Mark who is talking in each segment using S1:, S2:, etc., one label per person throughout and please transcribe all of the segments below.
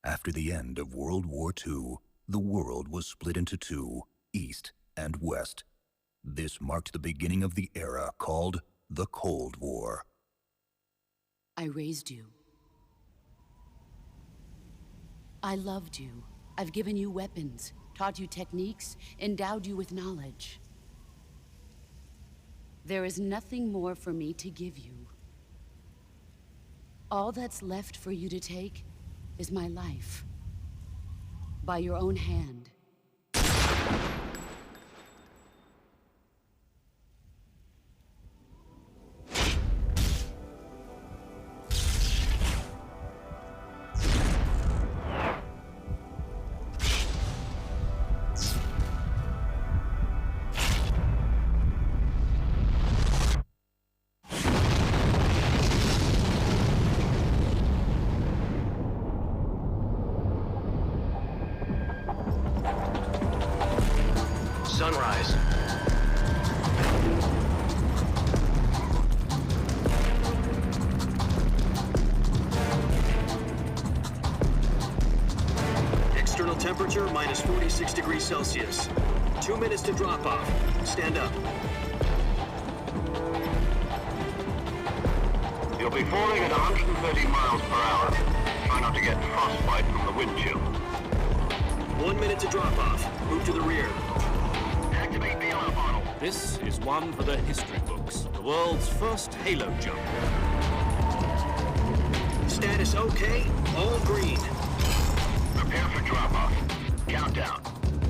S1: After the end of World War II, the world was split into two, East and West. This marked the beginning of the era called the Cold War.
S2: I raised you. I loved you. I've given you weapons, taught you techniques, endowed you with knowledge. There is nothing more for me to give you. All that's left for you to take is my life. By your own hand.
S3: Sunrise. External temperature minus 46 degrees Celsius. 2 minutes to drop off. Stand up.
S4: You'll be falling at 130 miles per hour. Try not to get frostbite from the wind chill.
S3: 1 minute to drop off. Move to the rear.
S4: Activate the alarm model.
S5: This is one for the history books. The world's first halo jump.
S3: Status okay. All green.
S4: Prepare for drop-off. Countdown.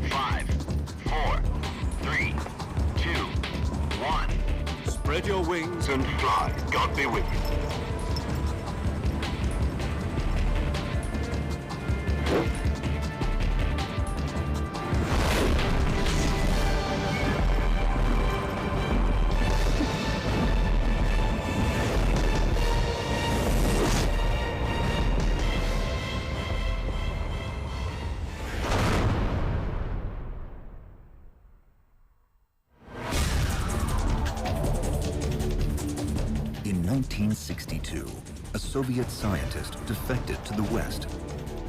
S4: 5, 4, 3, 2, 1.
S5: Spread your wings
S4: And fly. God be with you.
S1: In 1962, a Soviet scientist defected to the West,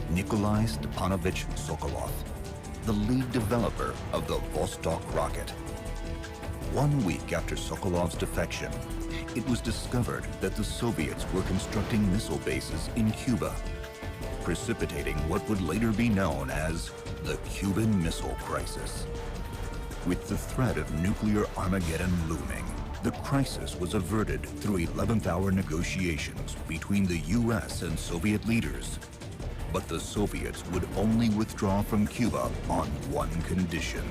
S1: Nikolai Stepanovich Sokolov, the lead developer of the Vostok rocket. 1 week after Sokolov's defection, it was discovered that the Soviets were constructing missile bases in Cuba, precipitating what would later be known as the Cuban Missile Crisis. With the threat of nuclear Armageddon looming, the crisis was averted through 11th-hour negotiations between the US and Soviet leaders. But the Soviets would only withdraw from Cuba on one condition.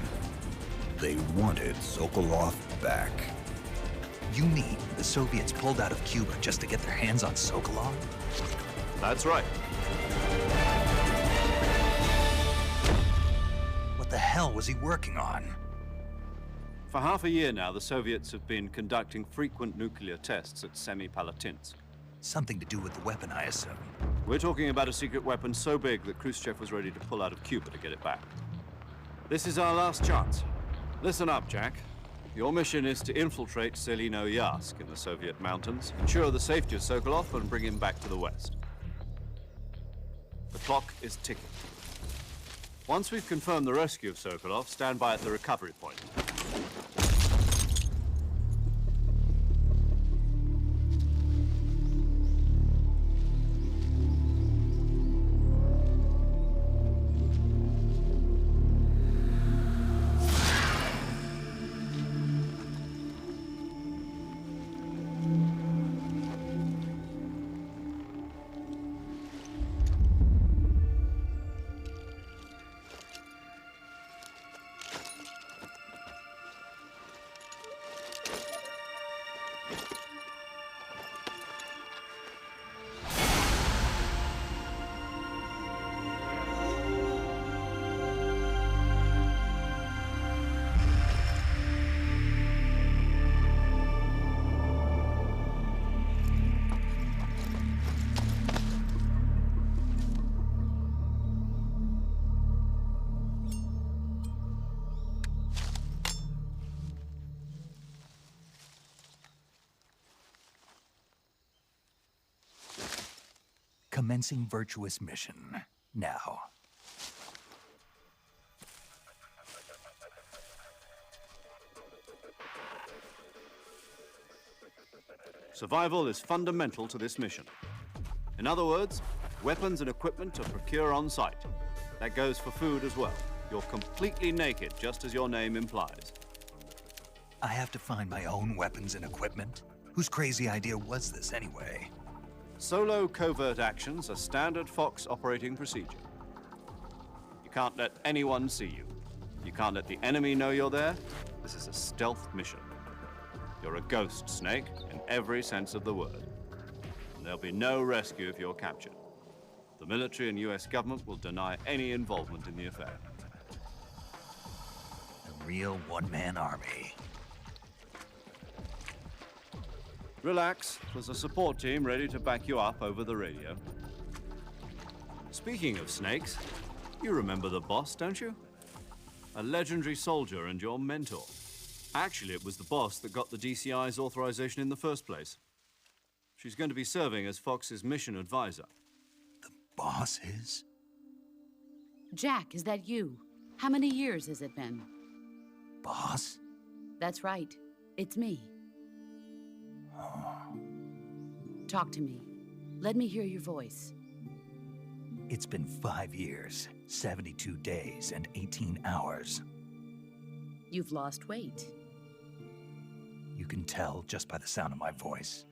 S1: They wanted Sokolov back.
S6: You mean the Soviets pulled out of Cuba just to get their hands on Sokolov?
S5: That's right.
S6: What the hell was he working on?
S5: For half a year now, the Soviets have been conducting frequent nuclear tests at Semipalatinsk.
S6: Something to do with the weapon, I assume.
S5: We're talking about a secret weapon so big that Khrushchev was ready to pull out of Cuba to get it back. This is our last chance. Listen up, Jack. Your mission is to infiltrate Selino-Yarsk in the Soviet mountains, ensure the safety of Sokolov, and bring him back to the West. The clock is ticking. Once we've confirmed the rescue of Sokolov, stand by at the recovery point.
S6: Commencing virtuous mission. now.
S5: Survival is fundamental to this mission. In other words, weapons and equipment to procure on site. That goes for food as well. You're completely naked, just as your name implies.
S6: I have to find my own weapons and equipment? Whose crazy idea was this anyway?
S5: Solo covert actions are standard Fox operating procedure. You can't let anyone see you. You can't let the enemy know you're there. This is a stealth mission. You're a ghost, Snake, in every sense of the word. And there'll be no rescue if you're captured. The military and US government will deny any involvement in the affair.
S6: A real one-man army.
S5: Relax, there's a support team ready to back you up over the radio. Speaking of snakes, you remember the boss, don't you? A legendary soldier and your mentor. Actually, it was the boss that got the DCI's authorization in the first place. She's going to be serving as Fox's mission advisor.
S6: The boss is?
S2: Jack, is that you? How many years has it been?
S6: Boss?
S2: That's right. It's me. Talk to me. Let me hear your voice.
S6: It's been 5 years, 72 days, and 18 hours.
S2: You've lost weight.
S6: You can tell just by the sound of my voice.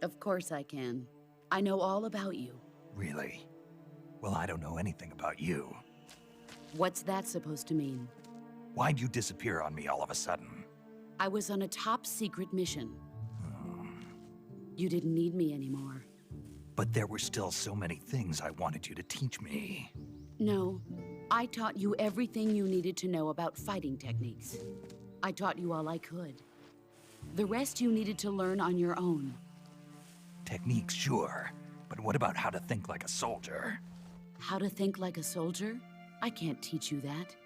S2: Of course I can. I know all about you.
S6: Really? Well, I don't know anything about you.
S2: What's that supposed to mean?
S6: Why'd you disappear on me all of a sudden?
S2: I was on a top-secret mission. You didn't need me anymore.
S6: But there were still so many things I wanted you to teach me.
S2: No, I taught you everything you needed to know about fighting techniques. I taught you all I could. The rest you needed to learn on your own.
S6: Techniques, sure. But what about how to think like a soldier?
S2: How to think like a soldier? I can't teach you that.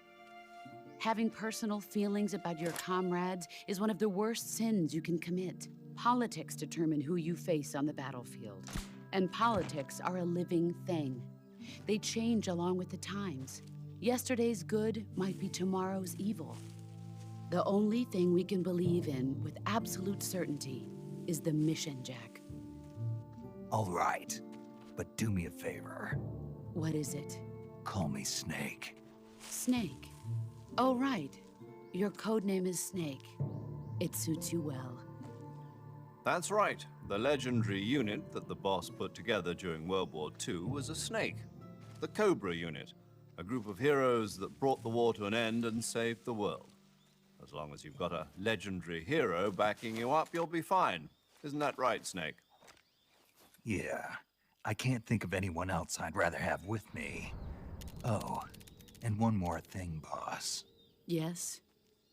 S2: Having personal feelings about your comrades is one of the worst sins you can commit. Politics determine who you face on the battlefield. And politics are a living thing. They change along with the times. Yesterday's good might be tomorrow's evil. The only thing we can believe in with absolute certainty is the mission, Jack.
S6: All right, but do me a favor.
S2: What is it?
S6: Call me Snake.
S2: Snake. Oh, right. Your code name is Snake. It suits you well.
S5: That's right. The legendary unit that the boss put together during World War II was a snake. The Cobra unit. A group of heroes that brought the war to an end and saved the world. As long as you've got a legendary hero backing you up, you'll be fine. Isn't that right, Snake?
S6: Yeah. I can't think of anyone else I'd rather have with me. Oh, and one more thing, boss.
S2: Yes?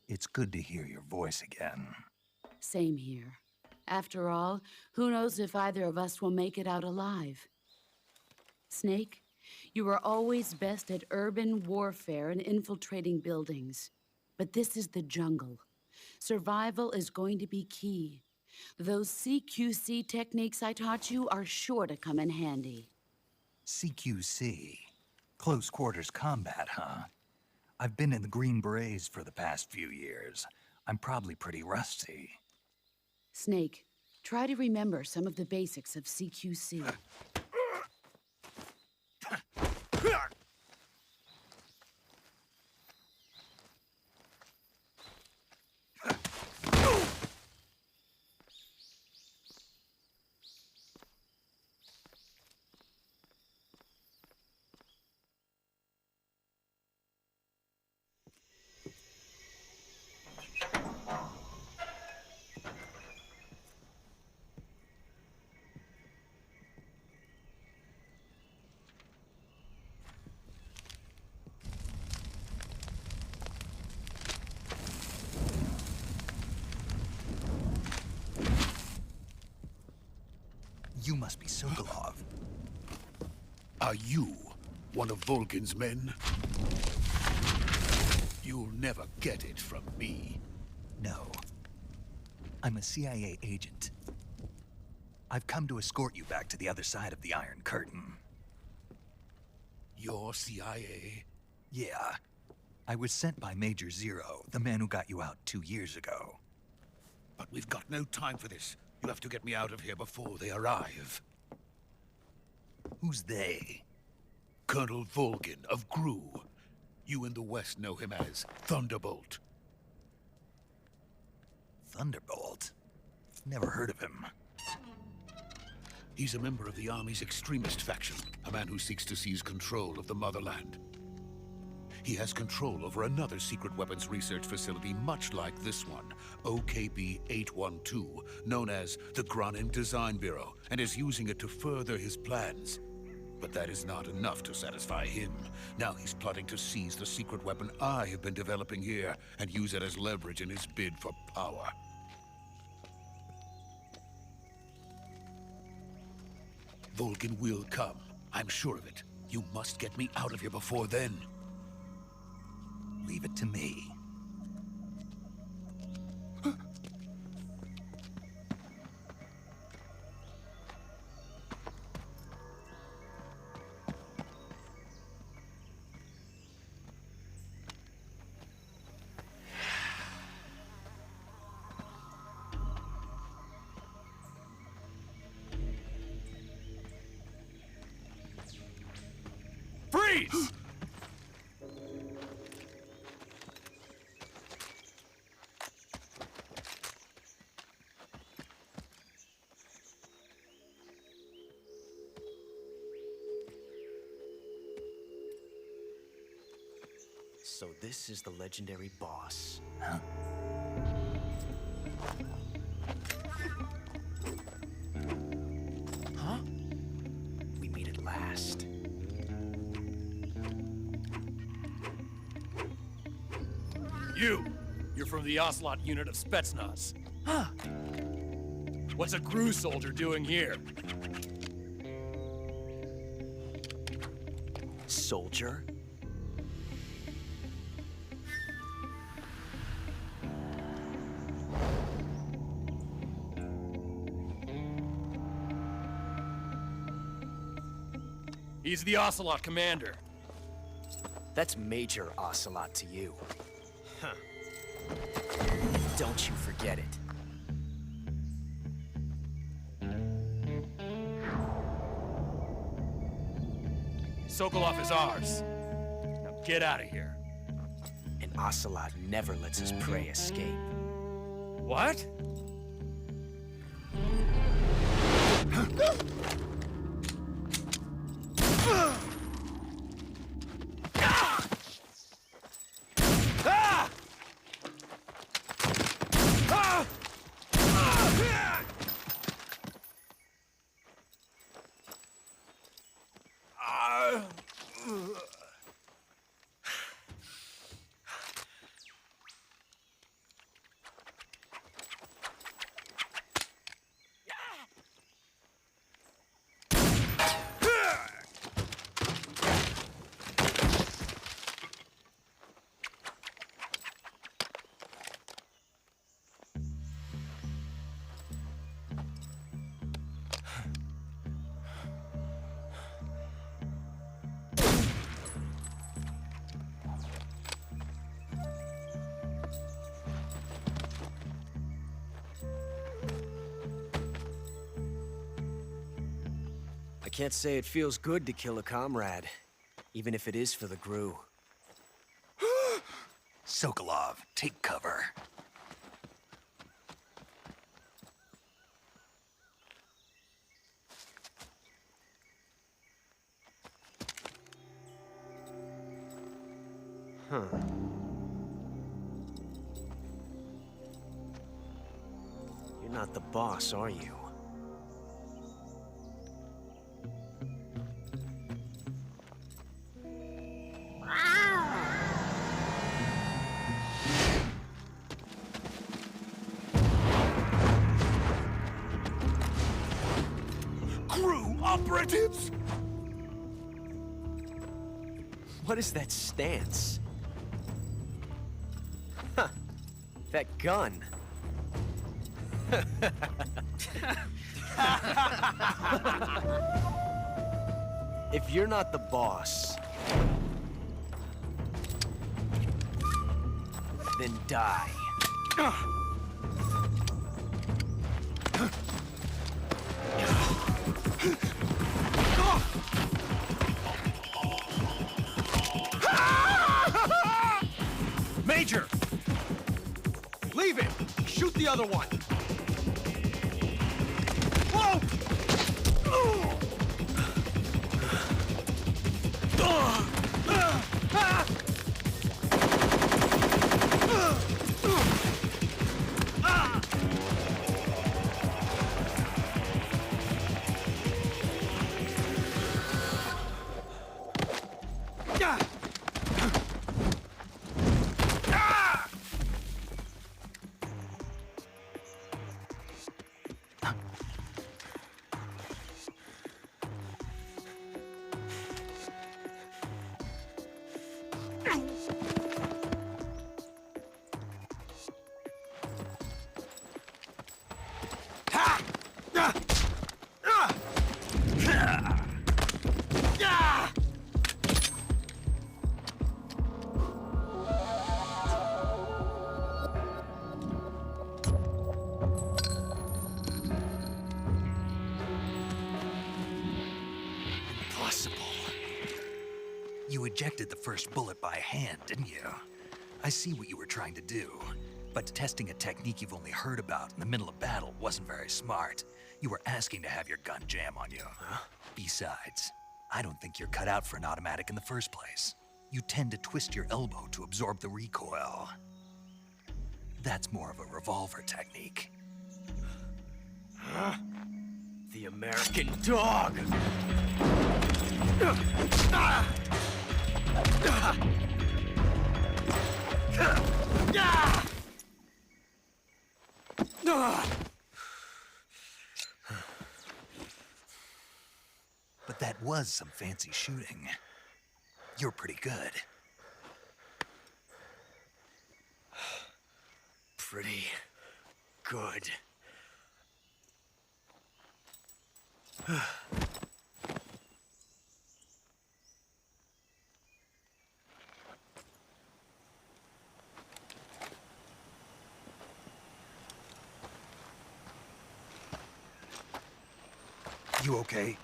S6: It's good to hear your voice again.
S2: Same here. After all, who knows if either of us will make it out alive? Snake, you were always best at urban warfare and infiltrating buildings. But this is the jungle. Survival is going to be key. Those CQC techniques I taught you are sure to come in handy.
S6: CQC? Close quarters combat, huh? I've been in the Green Berets for the past few years. I'm probably pretty rusty.
S2: Snake, try to remember some of the basics of CQC.
S6: You must be Sokolov.
S7: Are you one of Vulcan's men? You'll never get it from me.
S6: No. I'm a CIA agent. I've come to escort you back to the other side of the Iron Curtain.
S7: You're CIA?
S6: Yeah. I was sent by Major Zero, the man who got you out 2 years ago.
S7: But we've got no time for this. You have to get me out of here before they arrive.
S6: Who's they?
S7: Colonel Volgin of GRU. You in the West know him as Thunderbolt.
S6: Thunderbolt? Never heard of him.
S7: He's a member of the Army's extremist faction, a man who seeks to seize control of the motherland. He has control over another secret weapons research facility much like this one, OKB-812, known as the Granin Design Bureau, and is using it to further his plans. But that is not enough to satisfy him. Now he's plotting to seize the secret weapon I have been developing here and use it as leverage in his bid for power. Volgin will come. I'm sure of it. You must get me out of here before then.
S6: Leave it to me.
S8: Freeze!
S9: So this is the legendary boss.
S6: Huh?
S9: Huh? We meet at last.
S8: You're from the Ocelot unit of Spetsnaz. Huh. What's a GRU soldier doing here?
S9: Soldier?
S8: He's the Ocelot commander.
S9: That's Major Ocelot to you. Huh. Don't you forget it.
S8: Sokolov is ours. Now get out of here.
S9: And Ocelot never lets his prey escape.
S8: What?
S9: I can't say it feels good to kill a comrade, even if it is for the GRU.
S6: Sokolov, take cover.
S9: Huh. You're not the boss, are you?
S7: GRU operatives!
S9: What is that stance? Huh. That gun. If you're not the boss, Then die.
S8: Major! Leave it! Shoot the other one! Whoa!
S6: You ejected the first bullet by hand, didn't you? I see what you were trying to do, but testing a technique you've only heard about in the middle of battle wasn't very smart. You were asking to have your gun jam on you. Huh? Besides, I don't think you're cut out for an automatic in the first place. You tend to twist your elbow to absorb the recoil. That's more of a revolver technique.
S9: Huh? The American dog!
S6: But that was some fancy shooting. You're pretty good.
S9: Pretty good.
S6: You okay?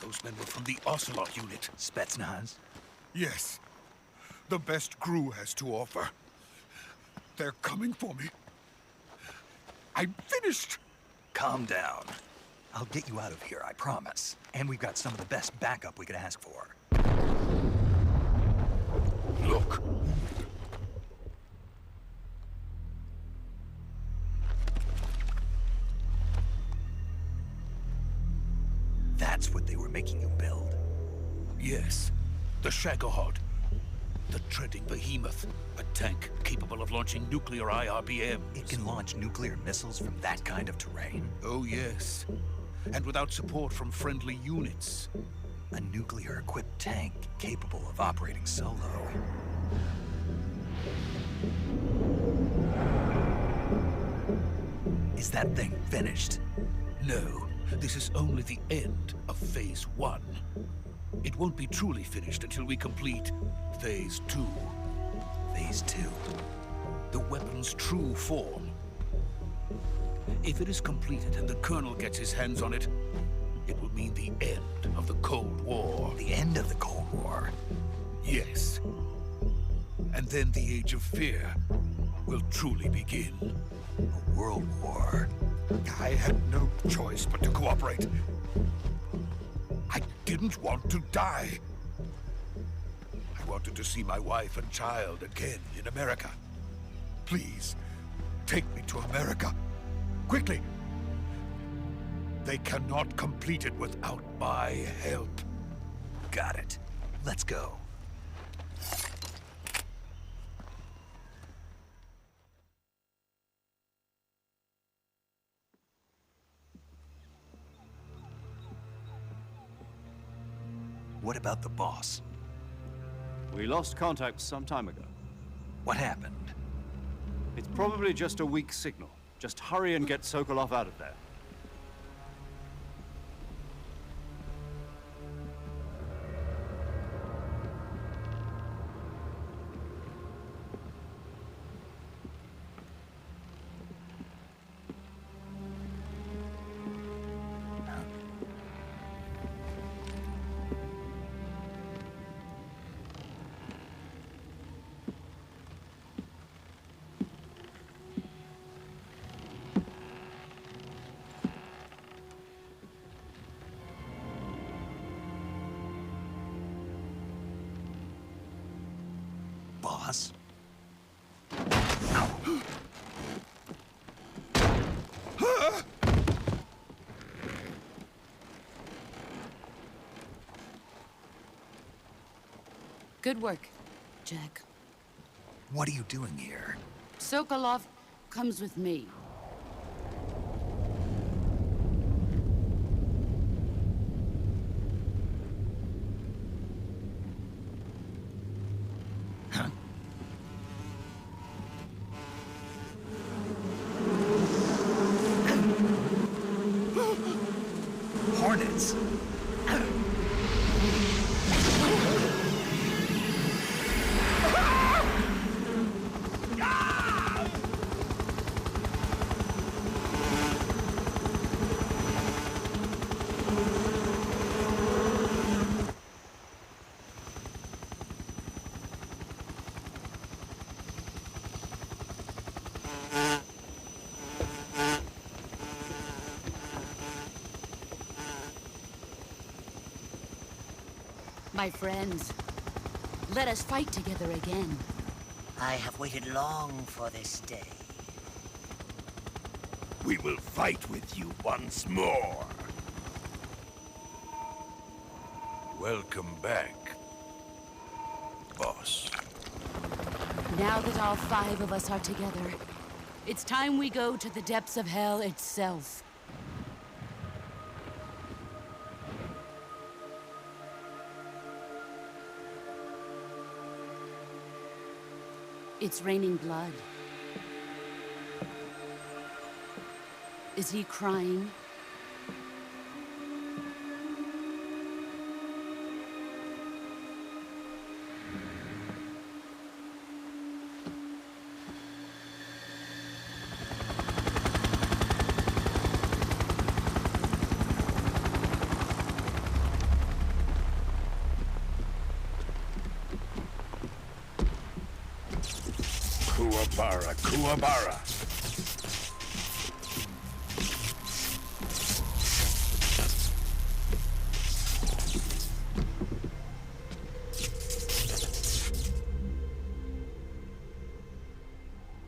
S7: Those men were from the Ocelot unit.
S6: Spetsnaz?
S7: Yes. The best GRU has to offer. They're coming for me. I'm finished!
S6: Calm down. I'll get you out of here, I promise. And we've got some of the best backup we could ask for.
S7: Look.
S6: That's what they were making you build?
S7: Yes. The Shagohod. The treading behemoth. A tank capable of launching nuclear IRBMs.
S6: It can launch nuclear missiles from that kind of terrain?
S7: Oh, yes. And without support from friendly units.
S6: A nuclear-equipped tank capable of operating solo. Is that thing finished?
S7: No. This is only the end of Phase 1. It won't be truly finished until we complete Phase 2.
S6: Phase 2?
S7: The weapon's true form. If it is completed and the Colonel gets his hands on it, it will mean the end of the Cold War.
S6: The end of the Cold War?
S7: Yes. And then the Age of Fear will truly begin.
S6: A world war?
S7: I had no choice but to cooperate. I didn't want to die. I wanted to see my wife and child again in America. Please, take me to America. Quickly! They cannot complete it without my help.
S6: Got it. Let's go. What about the boss?
S5: We lost contact some time ago.
S6: What happened?
S5: It's probably just a weak signal. Just hurry and get Sokolov out of there.
S6: Boss?
S2: Good work, Jack.
S6: What are you doing here?
S2: Sokolov comes with me.
S6: Huh? Hornets?
S2: My friends, let us fight together again.
S10: I have waited long for this day.
S7: We will fight with you once more. Welcome back, boss.
S2: Now that all 5 of us are together, it's time we go to the depths of hell itself. It's raining blood. Is he crying?
S7: Kuwabara, Kuwabara.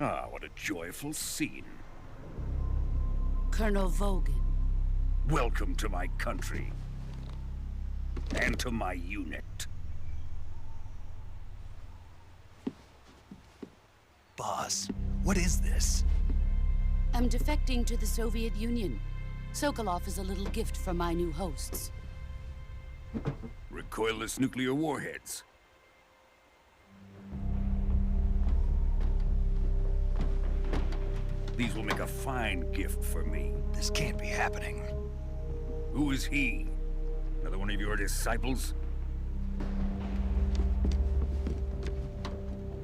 S7: Ah, what a joyful scene.
S2: Colonel Vogan.
S7: Welcome to my country. And to my unit.
S6: Boss, what is this?
S2: I'm defecting to the Soviet Union. Sokolov is a little gift from my new hosts.
S7: Recoilless nuclear warheads. These will make a fine gift for me.
S6: This can't be happening.
S7: Who is he? Another one of your disciples?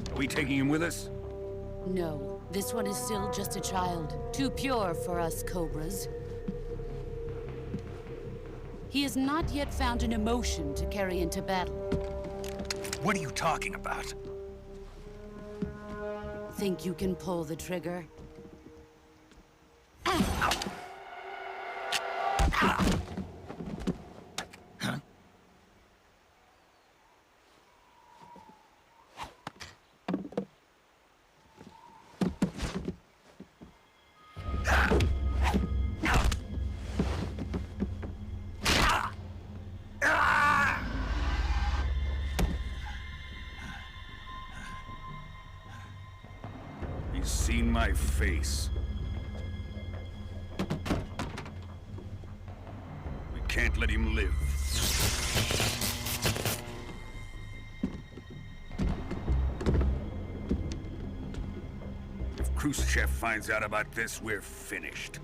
S7: Are we taking him with us?
S2: No, this one is still just a child. Too pure for us Cobras. He has not yet found an emotion to carry into battle.
S6: What are you talking about?
S2: Think you can pull the trigger?
S6: Huh?
S7: He's seen my face. We can't let him live. If Khrushchev finds out about this, we're finished.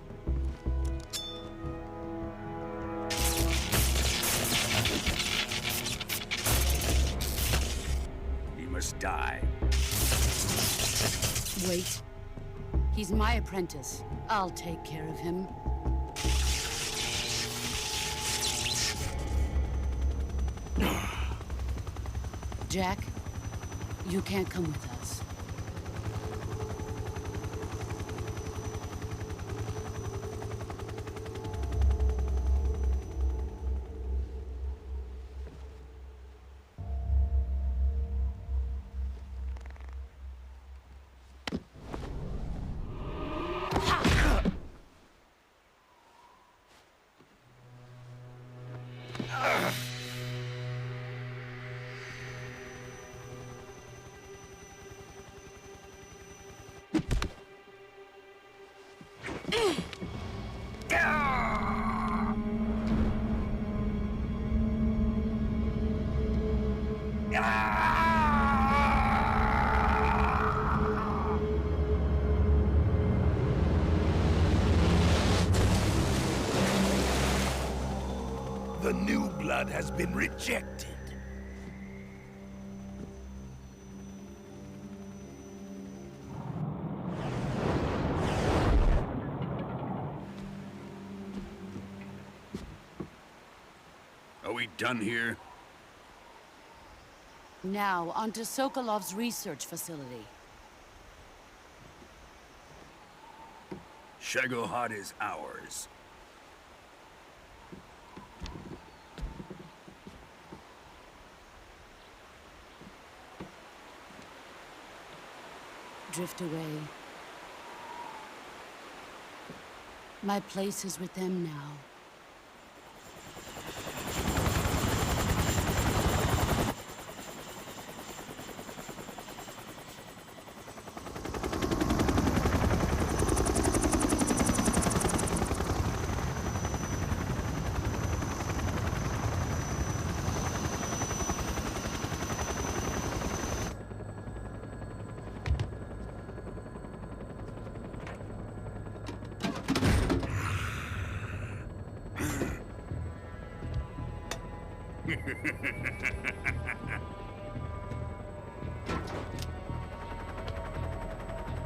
S7: He must die.
S2: Wait. He's my apprentice. I'll take care of him. Jack, you can't come with us.
S7: Shagohod has been rejected. Are we done here?
S2: Now, onto Sokolov's research facility.
S7: Shagohod is ours.
S2: Drift away. My place is with them now.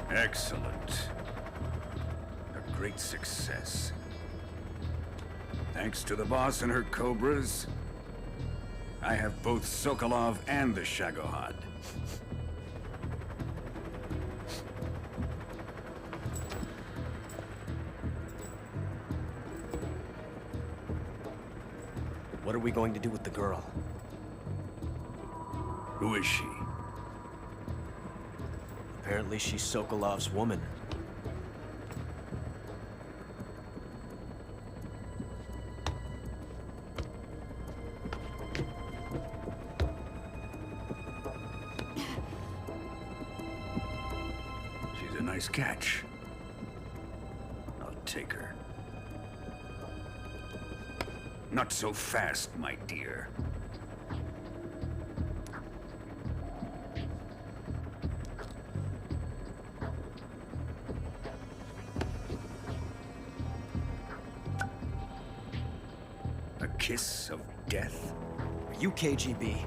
S7: Excellent. A great success. Thanks to the boss and her cobras, I have both Sokolov and the Shagohod.
S9: What are we going to do with the girl?
S7: Who is she?
S9: Apparently she's Sokolov's woman.
S7: She's a nice catch. I'll take her. Not so fast, my dear. A kiss of death?
S9: Are you KGB?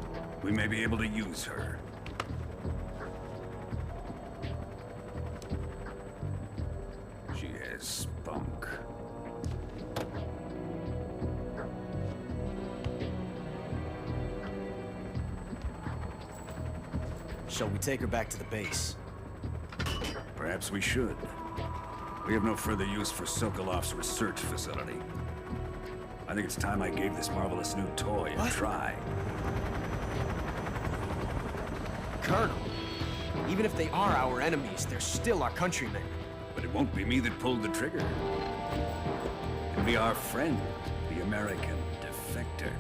S7: We may be able to use her. She has spunk.
S9: Shall we take her back to the base?
S7: Perhaps we should. We have no further use for Sokolov's research facility. I think it's time I gave this marvelous new toy a try.
S9: Colonel, even if they are our enemies, they're still our countrymen.
S7: But it won't be me that pulled the trigger. It'll be our friend, the American defector.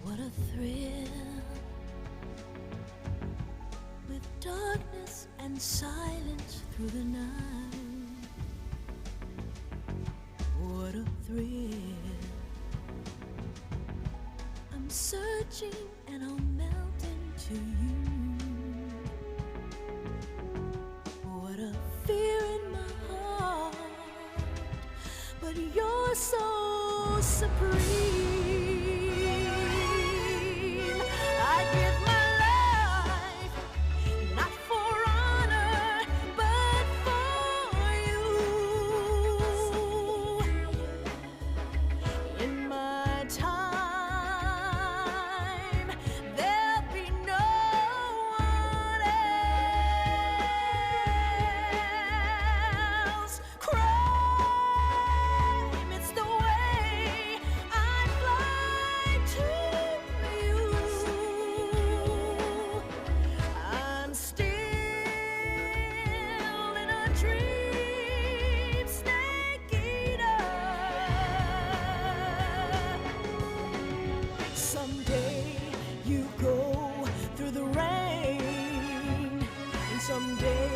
S11: What a thrill, with darkness and silence through the night. searching and I'll melt into you. What a fear in my heart, but you're so supreme. I give my life, not for honor, but for you. In my time, there'll be no one else. Crime, it's the way I fly to you. I'm still in a dream, snake eater. Someday you go through the rain, and someday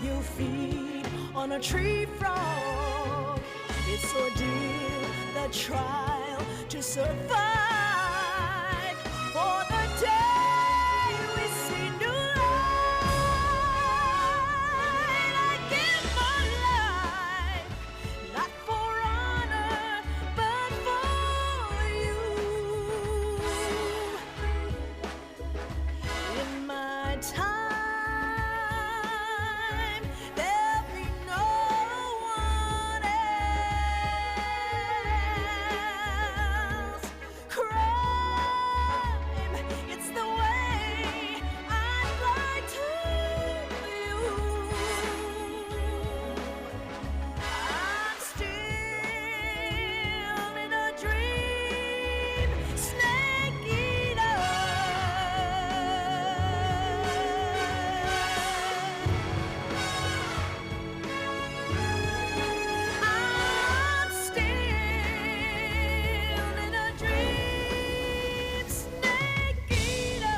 S11: you'll feed on a tree frog. It's ordeal, the trial to survive for the day we see new light. I give my life, not for honor, but for you. In my time, there'll be no one else. Crime, it's the way I fly to you. I'm still in a dream, snake eater. I'm still in a dream, snake eater.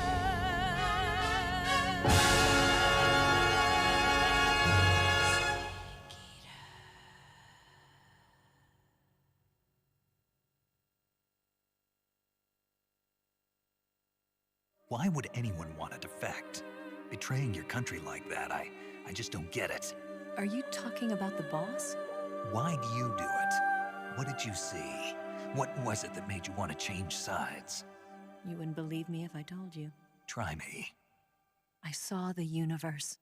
S6: Why would anyone want to defect? Betraying your country like that, I just don't get it.
S12: Are you talking about the boss?
S6: Why do you do it? What did you see? What was it that made you want to change sides?
S12: You wouldn't believe me if I told you.
S6: Try me.
S12: I saw the universe.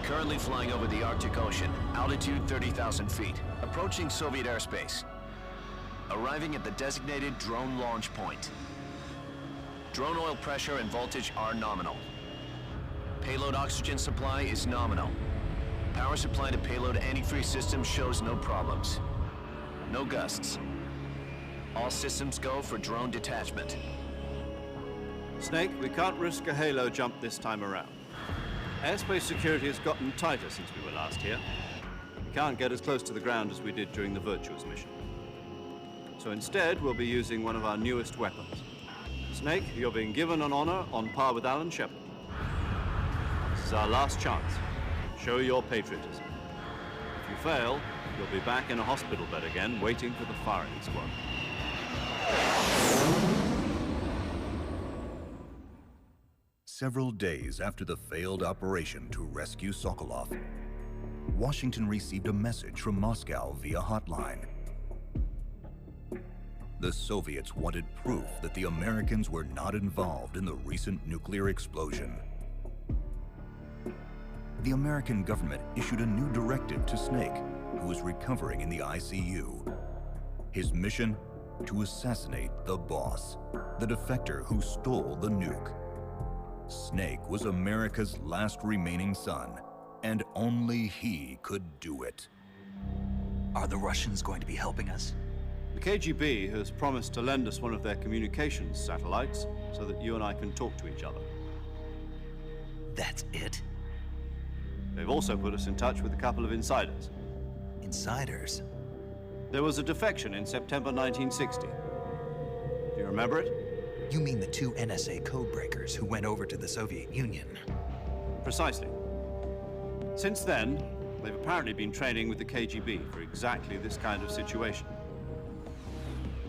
S3: Currently flying over the Arctic Ocean, altitude 30,000 feet, approaching Soviet airspace. Arriving at the designated drone launch point. Drone oil pressure and voltage are nominal. Payload oxygen supply is nominal. Power supply to payload antifreeze system shows no problems. No gusts. All systems go for drone detachment.
S5: Snake, we can't risk a halo jump this time around. Airspace security has gotten tighter since we were last here. We can't get as close to the ground as we did during the Virtuous mission. So instead, we'll be using one of our newest weapons. Snake, you're being given an honor on par with Alan Shepard. This is our last chance. Show your patriotism. If you fail, you'll be back in a hospital bed again, waiting for the firing squad.
S1: Several days after the failed operation to rescue Sokolov, Washington received a message from Moscow via hotline. The Soviets wanted proof that the Americans were not involved in the recent nuclear explosion. The American government issued a new directive to Snake, who was recovering in the ICU. His mission? To assassinate the boss, the defector who stole the nuke. Snake was America's last remaining son, and only he could do it.
S6: Are the Russians going to be helping us?
S5: The KGB has promised to lend us one of their communications satellites so that you and I can talk to each other.
S6: That's it?
S5: They've also put us in touch with a couple of insiders.
S6: Insiders?
S5: There was a defection in September 1960. Do you remember it?
S6: You mean the two NSA codebreakers who went over to the Soviet Union?
S5: Precisely. Since then, they've apparently been training with the KGB for exactly this kind of situation.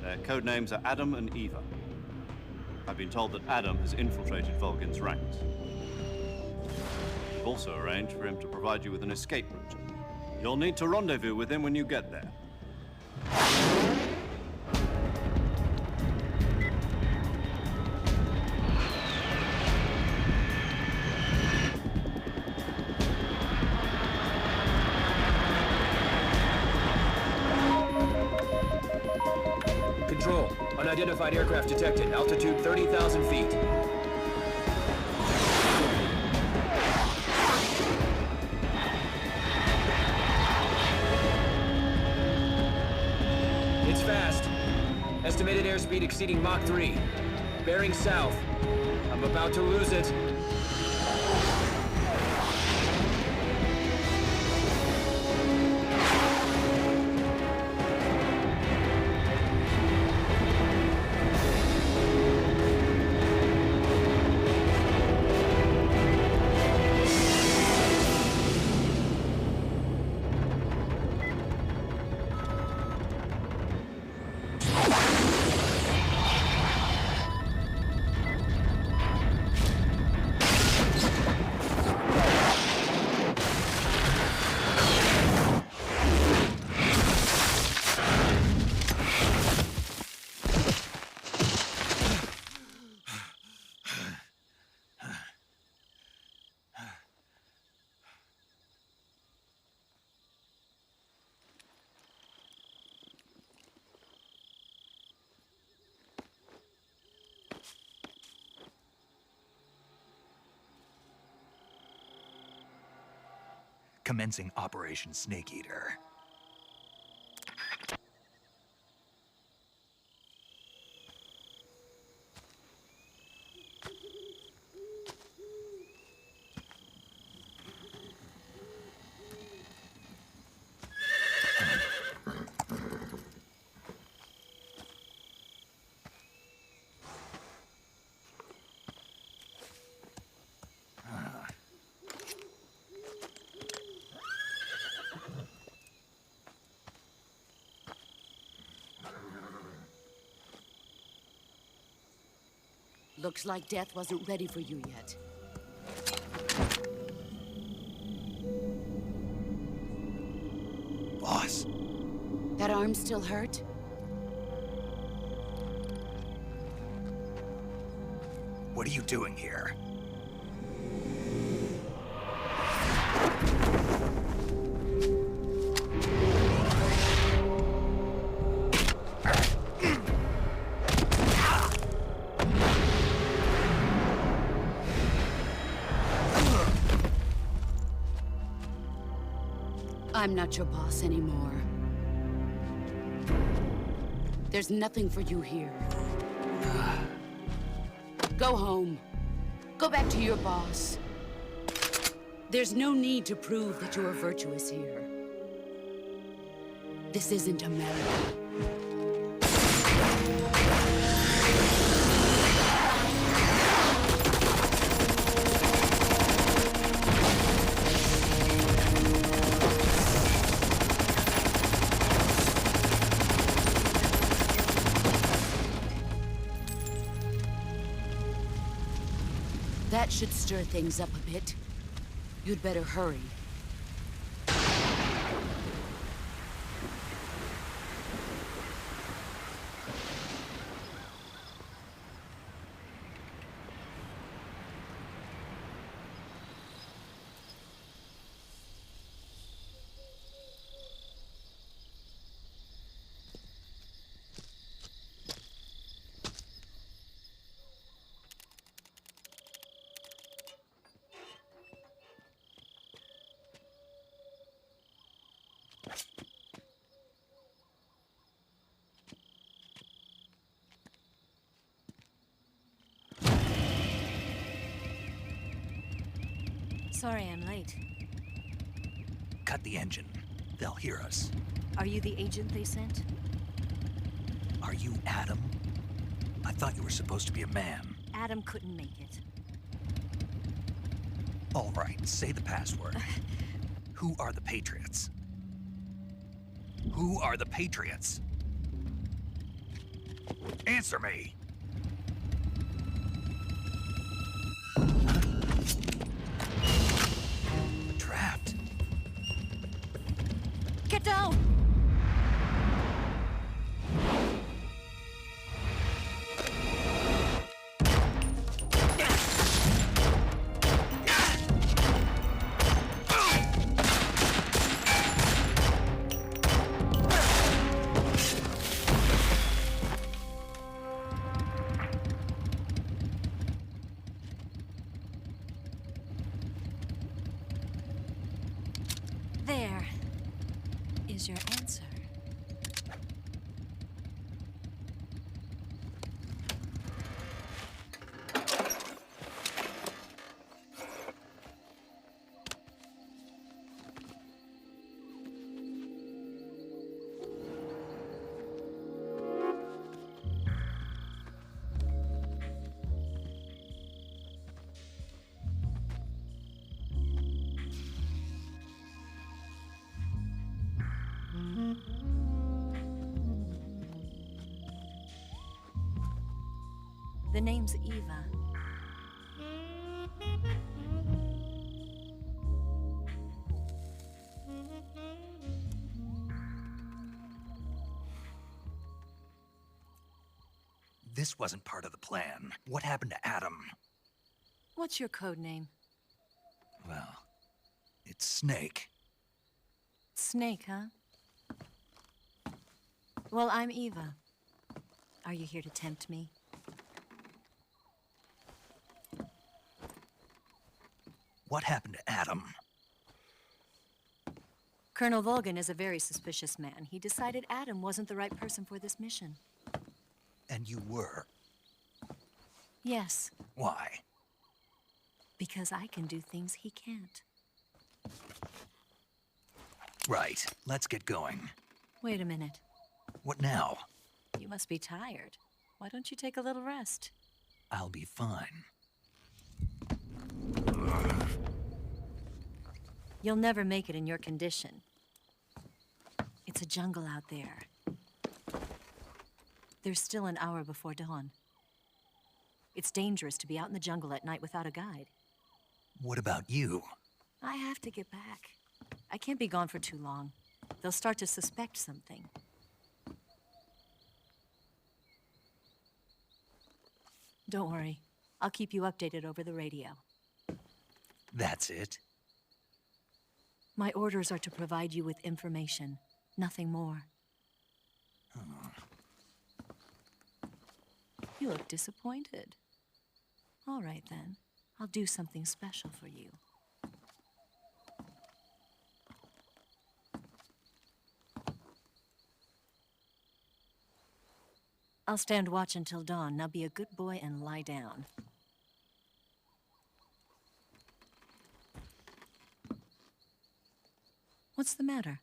S5: Their code names are Adam and Eva. I've been told that Adam has infiltrated Volgin's ranks. We've also arranged for him to provide you with an escape route. You'll need to rendezvous with him when you get there.
S9: Control. Unidentified aircraft detected. Altitude 30,000 feet. It's fast. Estimated airspeed exceeding Mach 3. Bearing south. I'm about to lose it.
S6: Commencing Operation Snake Eater.
S2: Looks like death wasn't ready for you yet.
S6: Boss.
S2: That arm still hurt?
S6: What are you doing here?
S2: I'm not your boss anymore. There's nothing for you here. Go home. Go back to your boss. There's no need to prove that you are virtuous here. This isn't America. That should stir things up a bit. You'd better hurry.
S12: Sorry I'm late.
S6: Cut the engine. They'll hear us.
S12: Are you the agent they sent?
S6: Are you Adam? I thought you were supposed to be a man.
S12: Adam couldn't make it.
S6: All right, say the password. Who are the Patriots? Who are the Patriots? Answer me! Trapped.
S12: Get down! There is your answer. The name's Eva.
S6: This wasn't part of the plan. What happened to Adam?
S12: What's your code name?
S6: Well, it's Snake.
S12: Snake, huh? Well, I'm Eva. Are you here to tempt me?
S6: What happened to Adam?
S12: Colonel Volgan is a very suspicious man. He decided Adam wasn't the right person for this mission.
S6: And you were?
S12: Yes,
S6: Why?
S12: because I can do things he can't.
S6: Right, let's get going.
S12: Wait a minute.
S6: What now?
S12: You must be tired. Why don't you take a little rest?
S6: I'll be fine.
S12: You'll never make it in your condition. It's a jungle out there. There's still an hour before dawn. It's dangerous to be out in the jungle at night without a guide.
S6: What about you?
S12: I have to get back. I can't be gone for too long. They'll start to suspect something. Don't worry. I'll keep you updated over the radio.
S6: That's it?
S12: My orders are to provide you with information, nothing more. You look disappointed. All right, then. I'll do something special for you. I'll stand watch until dawn. Now be a good boy and lie down. What's the matter?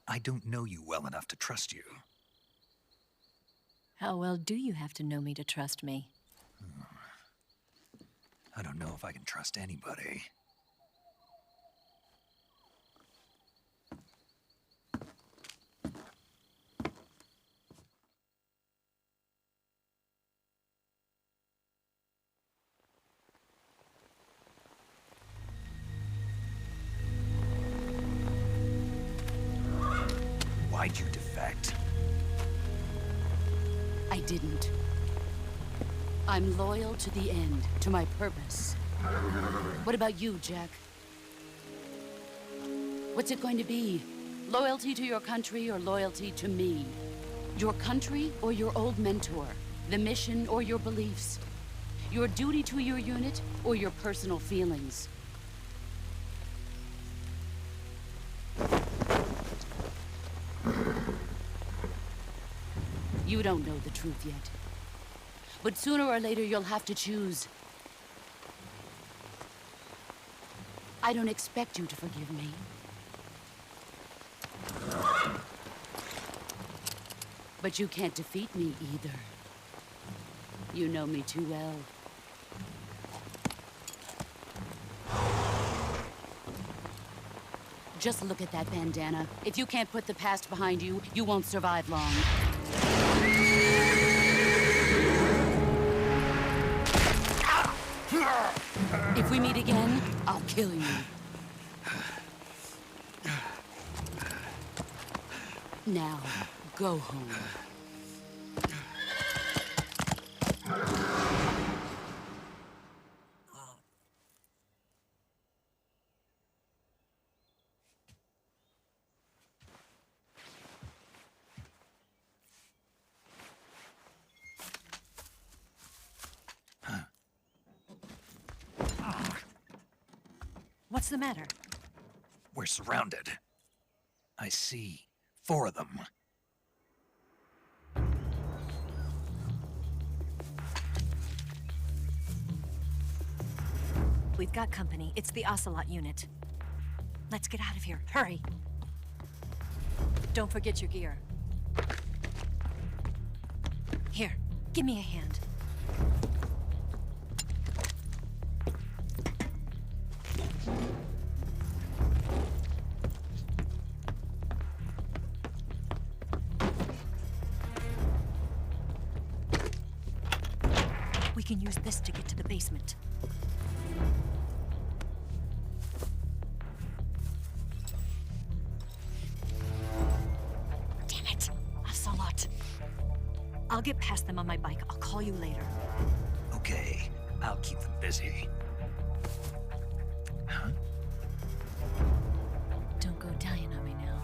S6: I don't know you well enough to trust you.
S12: How well do you have to know me to trust me?
S6: I don't know if I can trust anybody. Why'd you defect?
S2: I didn't. I'm loyal to the end, to my purpose. What about you, Jack? What's it going to be? Loyalty to your country or loyalty to me? Your country or your old mentor? The mission or your beliefs? Your duty to your unit or your personal feelings? You don't know the truth yet. But sooner or later, you'll have to choose. I don't expect you to forgive me. But you can't defeat me either. You know me too well. Just look at that bandana. If you can't put the past behind you, you won't survive long. If we meet again, I'll kill you. Now, go home.
S12: What's the matter?
S6: We're surrounded. I see 4 of them.
S12: We've got company. It's the Ocelot unit. Let's get out of here. Hurry. Don't forget your gear. Here, give me a hand. We can use this to get to the basement. Damn it! Ocelot. I'll get past them on my bike. I'll call you later.
S6: Okay, I'll keep them busy. Huh?
S12: Don't go dying on me now.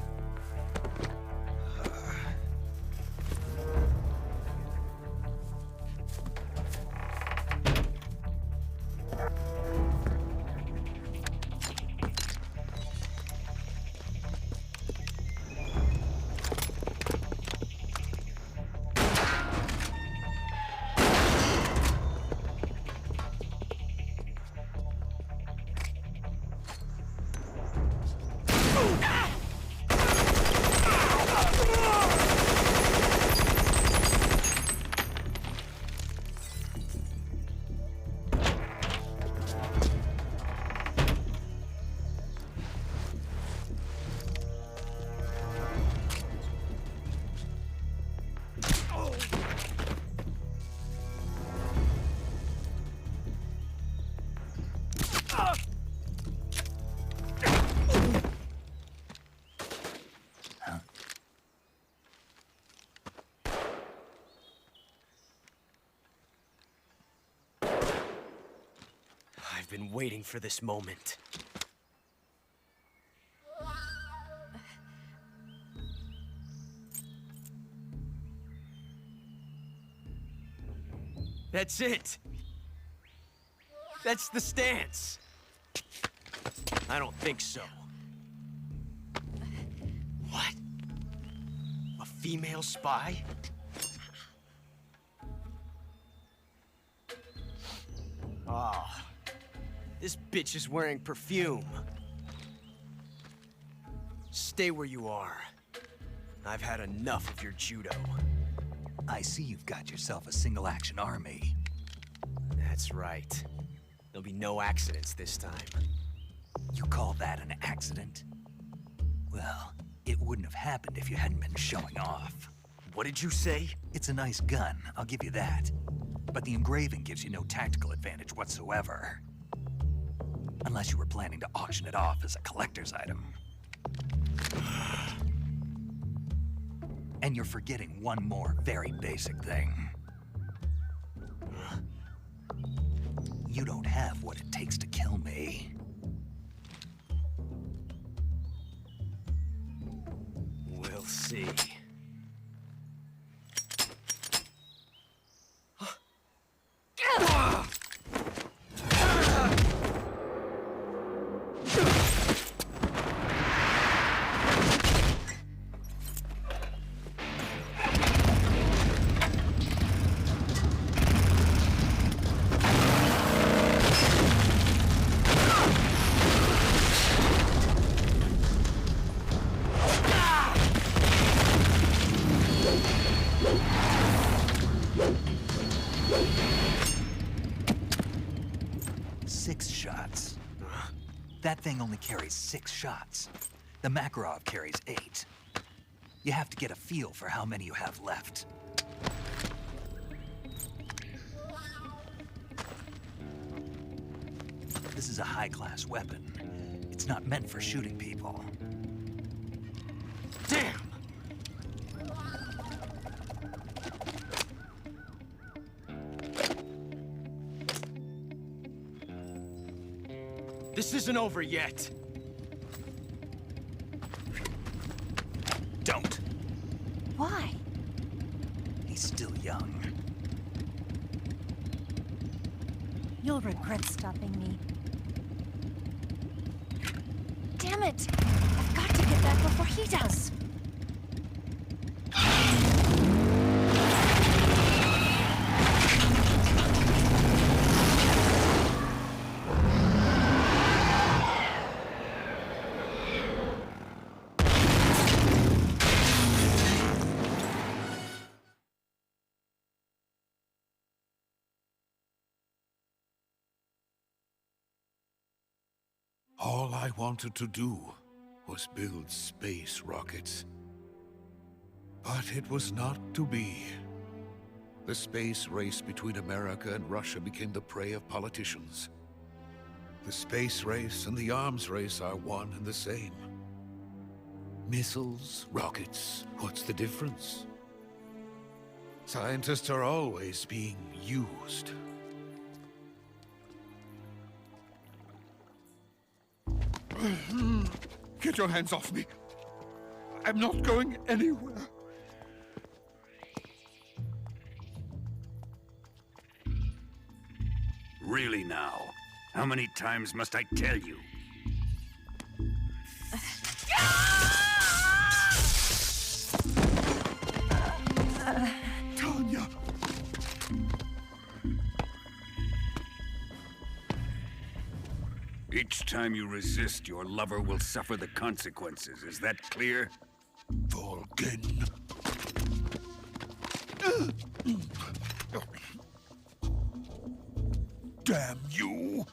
S9: I've been waiting for this moment. That's it! That's the stance! I don't think so. What? A female spy? Oh, this bitch is wearing perfume. Stay where you are. I've had enough of your judo.
S6: I see you've got yourself a single-action army.
S9: That's right. There'll be no accidents this time.
S6: You call that an accident? Well, it wouldn't have happened if you hadn't been showing off.
S9: What did you say?
S6: It's a nice gun, I'll give you that. But the engraving gives you no tactical advantage whatsoever. Unless you were planning to auction it off as a collector's item. And you're forgetting one more very basic thing. You don't have what it takes to kill me.
S9: We'll see.
S6: That thing only carries 6 shots. The Makarov carries 8. You have to get a feel for how many you have left. This is a high-class weapon. It's not meant for shooting people.
S8: Damn! This isn't over yet.
S6: Don't.
S12: Why?
S6: He's still young.
S12: You'll regret stopping me. Damn it! I've got to get back before he does.
S7: All I wanted to do was build space rockets. But it was not to be. The space race between America and Russia became the prey of politicians. The space race and the arms race are one and the same. Missiles, rockets, what's the difference? Scientists are always being used. Get your hands off me. I'm not going anywhere.
S13: Really now? How many times must I tell you?
S7: Tanya!
S13: Each time you resist, your lover will suffer the consequences. Is that clear?
S7: Volgin. Damn you!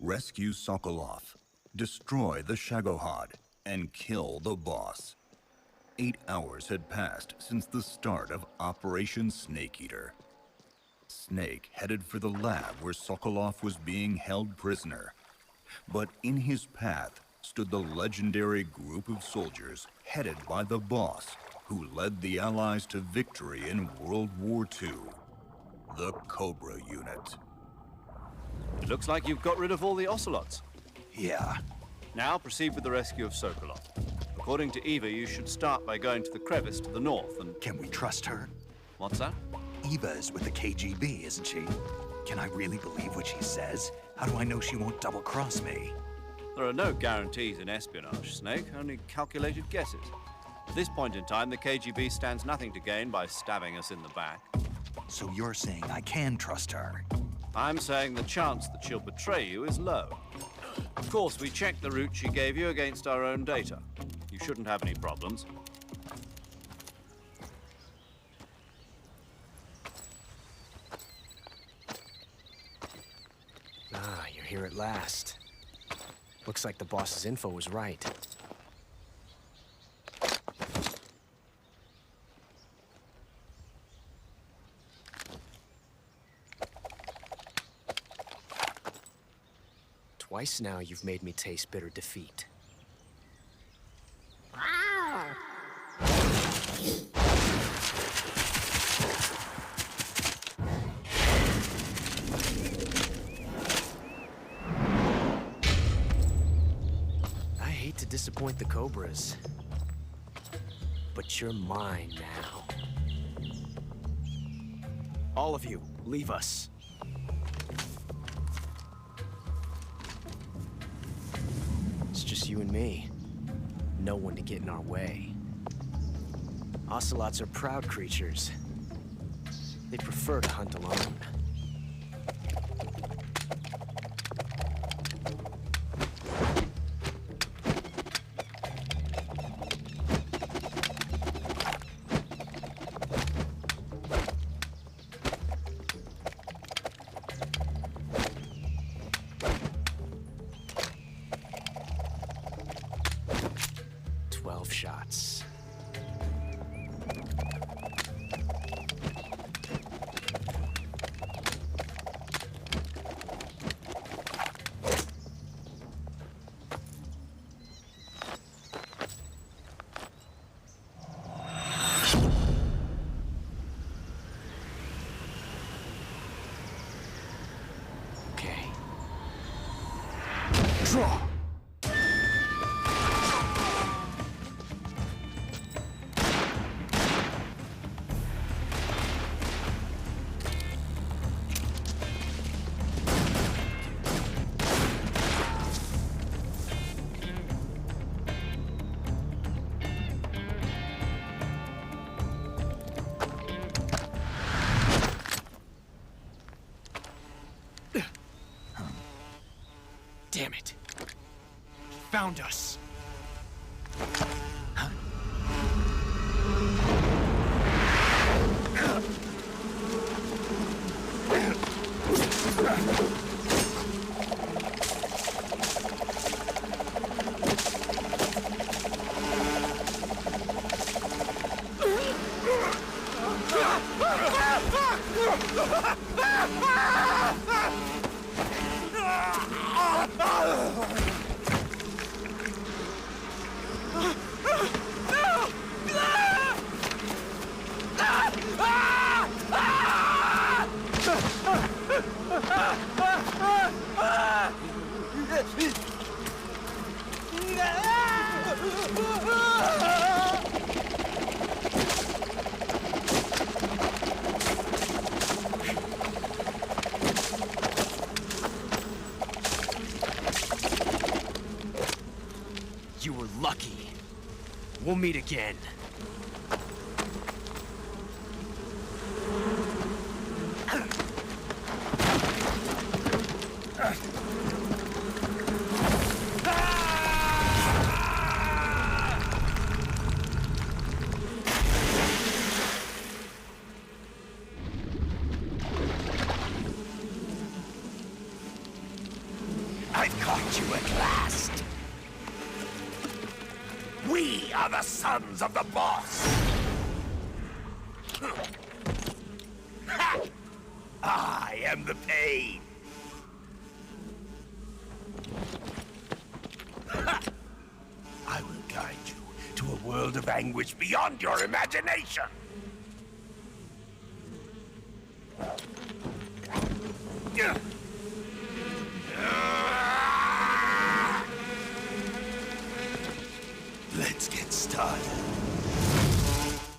S1: Rescue Sokolov, destroy the Shagohod, and kill the boss. 8 hours had passed since the start of Operation Snake Eater. Snake headed for the lab where Sokolov was being held prisoner. But in his path stood the legendary group of soldiers headed by the boss who led the Allies to victory in World War II, the Cobra Unit.
S5: Looks like you've got rid of all the ocelots.
S6: Yeah.
S5: Now proceed with the rescue of Sokolov. According to Eva, you should start by going to the crevice to the north and...
S6: Can we trust her?
S5: What's that?
S6: Eva is with the KGB, isn't she? Can I really believe what she says? How do I know she won't double-cross me?
S5: There are no guarantees in espionage, Snake, only calculated guesses. At this point in time, the KGB stands nothing to gain by stabbing us in the back.
S6: So you're saying I can trust her?
S5: I'm saying the chance that she'll betray you is low. Of course, we checked the route she gave you against our own data. You shouldn't have any problems.
S9: Ah, you're here at last. Looks like the boss's info was right. Twice now you've made me taste bitter defeat. I hate to disappoint the Cobras, but you're mine now. All of you, leave us. It's just you and me. No one to get in our way. Ocelots are proud creatures.
S14: They prefer to hunt alone. Shots. Okay. Draw. Damn it. He found us. You were lucky. We'll meet again.
S13: I've caught you at last. We are the sons of the boss. Ha! I am the pain. Ha! I will guide you to a world of anguish beyond your imagination. Let's get started.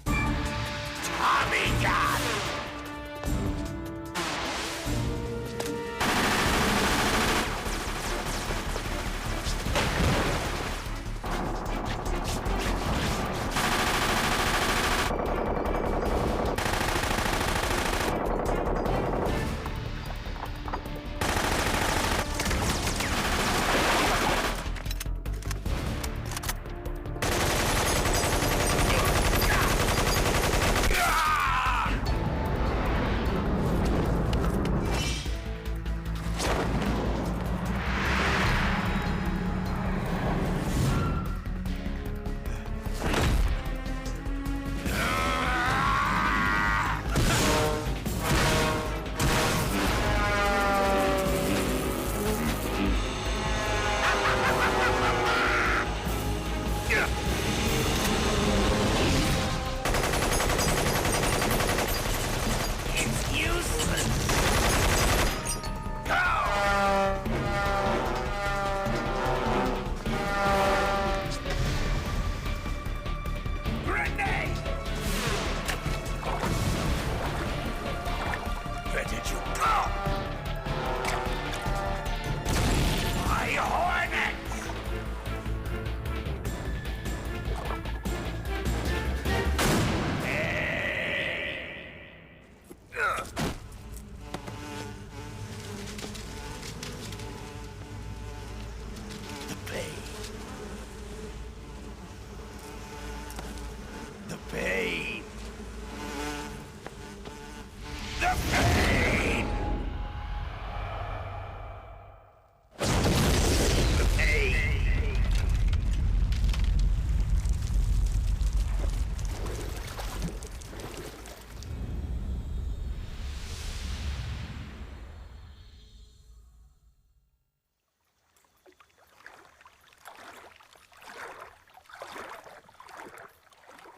S13: Tommy gun!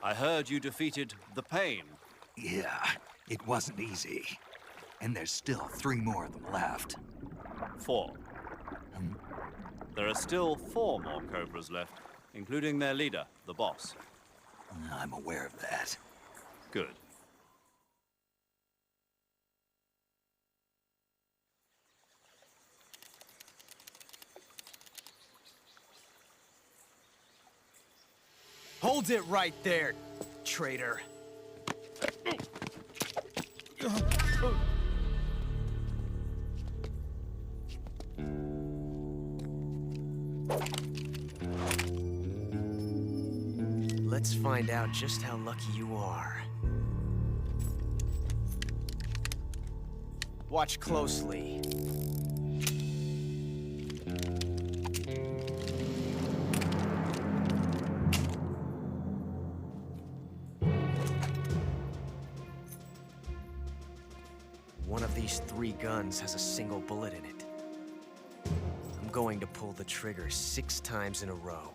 S5: I heard you defeated the Pain.
S6: Yeah, it wasn't easy. And there's still 3 more of them left.
S5: 4. There are still 4 more Cobras left, including their leader, the boss.
S6: I'm aware of that.
S5: Good.
S14: Hold it right there, traitor. Let's find out just how lucky you are. Watch closely. One of these 3 guns has a single bullet in it. I'm going to pull the trigger 6 times in a row.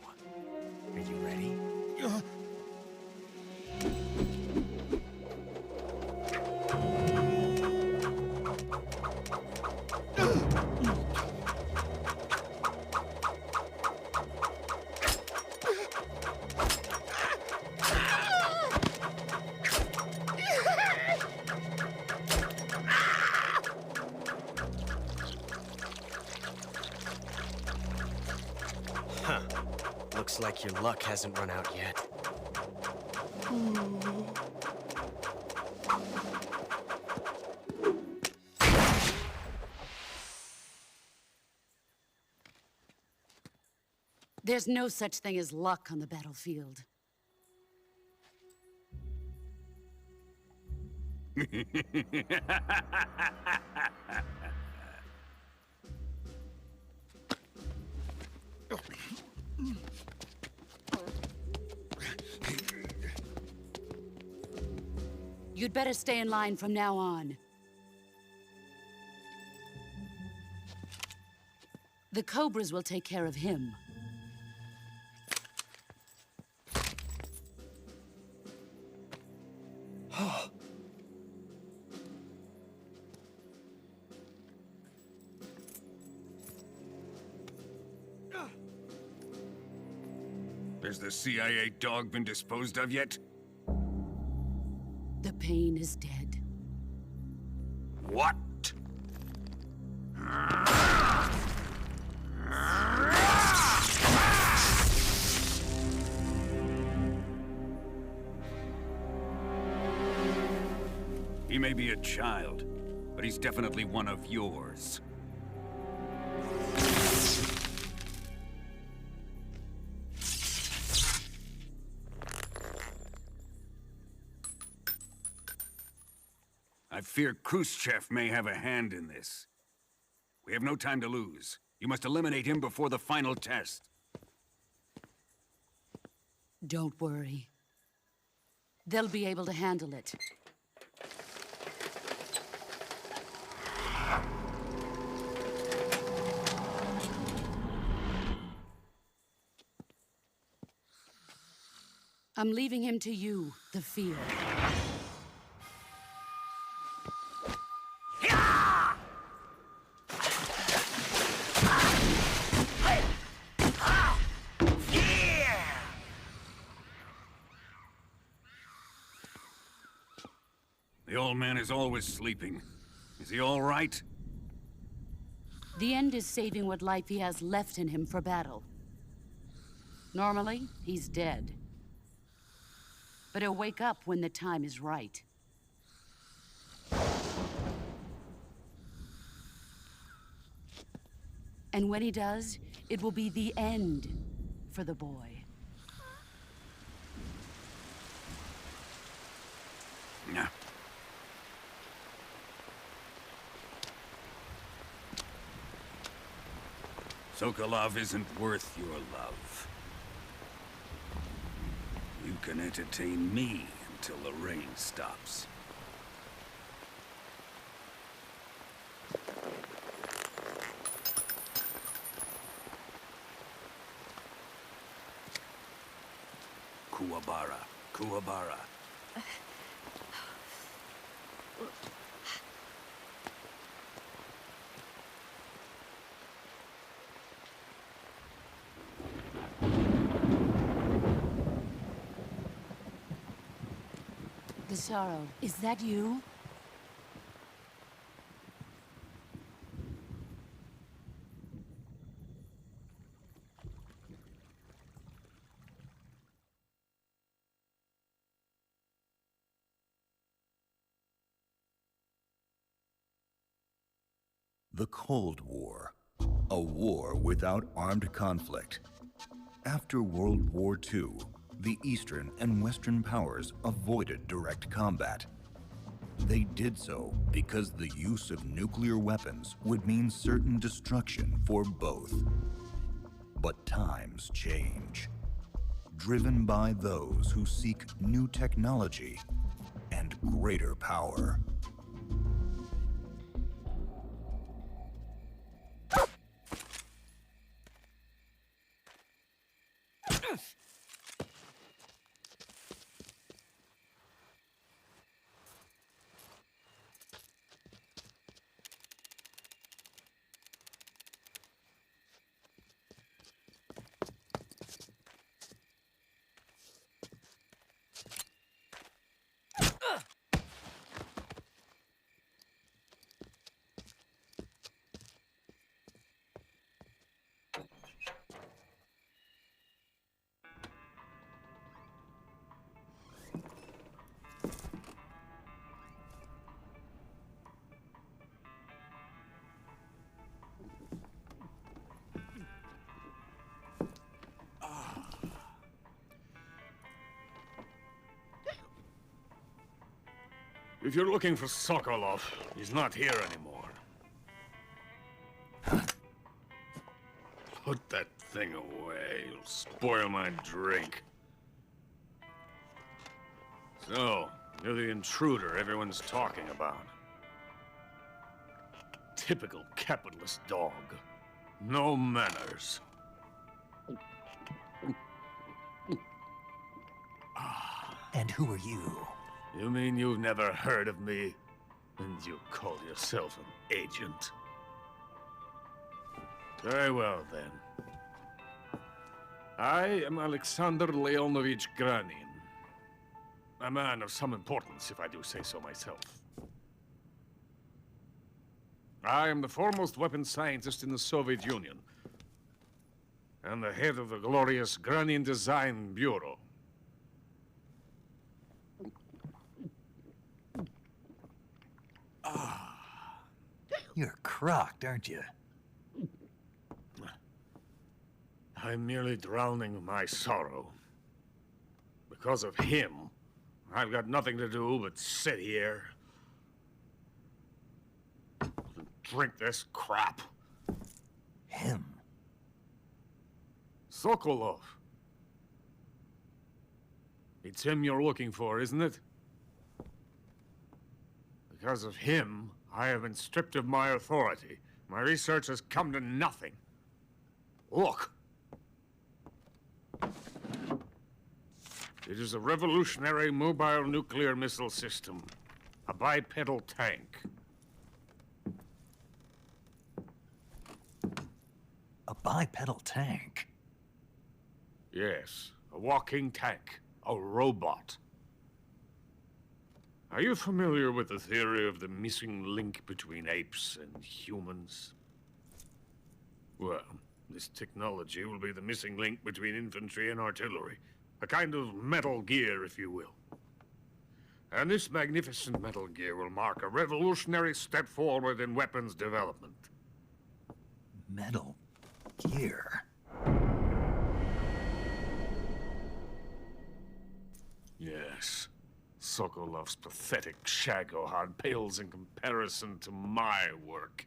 S14: Are you ready? Huh. Looks like your luck hasn't run out yet.
S2: There's no such thing as luck on the battlefield. You'd better stay in line from now on. The Cobras will take care of him.
S13: Has the CIA dog been disposed of yet?
S2: The Pain is dead.
S13: What? He may be a child, but he's definitely one of yours. I fear Khrushchev may have a hand in this. We have no time to lose. You must eliminate him before the final test.
S2: Don't worry. They'll be able to handle it. I'm leaving him to you, the fear.
S13: The old man is always sleeping. Is he all right?
S2: The end is saving what life he has left in him for battle. Normally, he's dead. But he'll wake up when the time is right. And when he does, it will be the end for the boy.
S13: Yeah. Sokolov isn't worth your love. You can entertain me until the rain stops. Kuwabara, Kuwabara.
S2: Desaro, is that you?
S1: The Cold War, a war without armed conflict. After World War II, the Eastern and Western powers avoided direct combat. They did so because the use of nuclear weapons would mean certain destruction for both. But times change, driven by those who seek new technology and greater power.
S13: If you're looking for Sokolov, he's not here anymore. Put that thing away. It'll spoil my drink. So, you're the intruder everyone's talking about. Typical capitalist dog. No manners.
S6: And who are you?
S13: You mean you've never heard of me? And you call yourself an agent? Very well, then. I am Alexander Leonovich Granin. A man of some importance, if I do say so myself. I am the foremost weapons scientist in the Soviet Union, and the head of the glorious Granin Design Bureau.
S6: You're crocked, aren't you?
S13: I'm merely drowning my sorrow. Because of him, I've got nothing to do but sit here and drink this crap.
S6: Him?
S13: Sokolov. It's him you're looking for, isn't it? Because of him, I have been stripped of my authority. My research has come to nothing. Look. It is a revolutionary mobile nuclear missile system. A bipedal tank.
S6: A bipedal tank?
S13: Yes, a walking tank. A robot. Are you familiar with the theory of the missing link between apes and humans? Well, this technology will be the missing link between infantry and artillery. A kind of Metal Gear, if you will. And this magnificent Metal Gear will mark a revolutionary step forward in weapons development.
S6: Metal Gear?
S13: Yes. Sokolov's pathetic Shagohod pales in comparison to my work.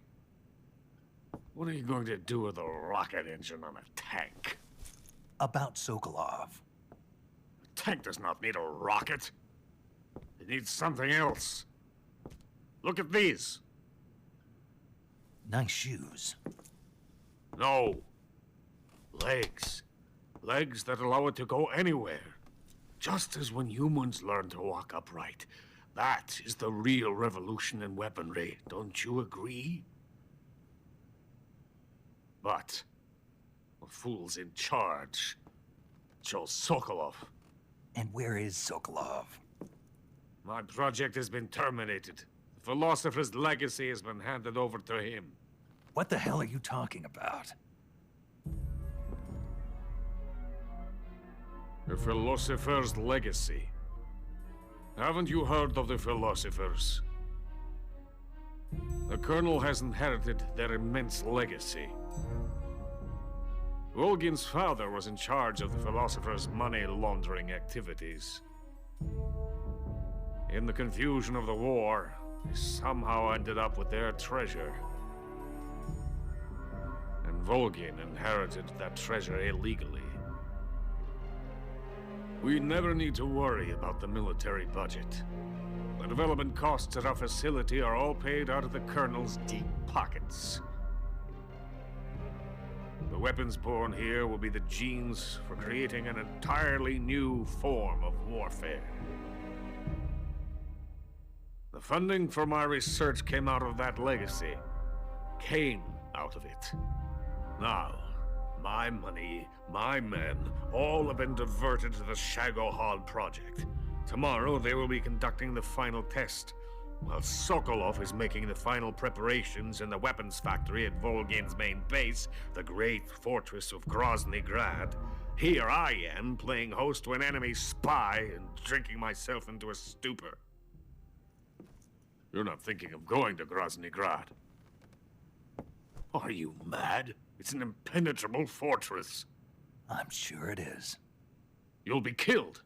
S13: What are you going to do with a rocket engine on a tank?
S6: About Sokolov.
S13: A tank does not need a rocket. It needs something else. Look at these.
S6: Nice shoes.
S13: No. Legs. Legs that allow it to go anywhere. Just as when humans learn to walk upright. That is the real revolution in weaponry, don't you agree? But the fool's in charge. Joe Sokolov.
S6: And where is Sokolov?
S13: My project has been terminated. The philosopher's legacy has been handed over to him.
S6: What the hell are you talking about?
S13: The philosopher's legacy. Haven't you heard of the philosophers? The Colonel has inherited their immense legacy. Volgin's father was in charge of the philosophers' money laundering activities. In the confusion of the war, he somehow ended up with their treasure. And Volgin inherited that treasure illegally. We never need to worry about the military budget. The development costs at our facility are all paid out of the Colonel's deep pockets. The weapons born here will be the genes for creating an entirely new form of warfare. The funding for my research came out of that legacy. Came out of it. Now, my money, my men, all have been diverted to the Shagohod project. Tomorrow they will be conducting the final test, while Sokolov is making the final preparations in the weapons factory at Volgin's main base, the great fortress of Grozny Grad. Here I am, playing host to an enemy spy and drinking myself into a stupor. You're not thinking of going to Grozny Grad. Are you mad? It's an impenetrable fortress.
S6: I'm sure it is.
S13: You'll be killed.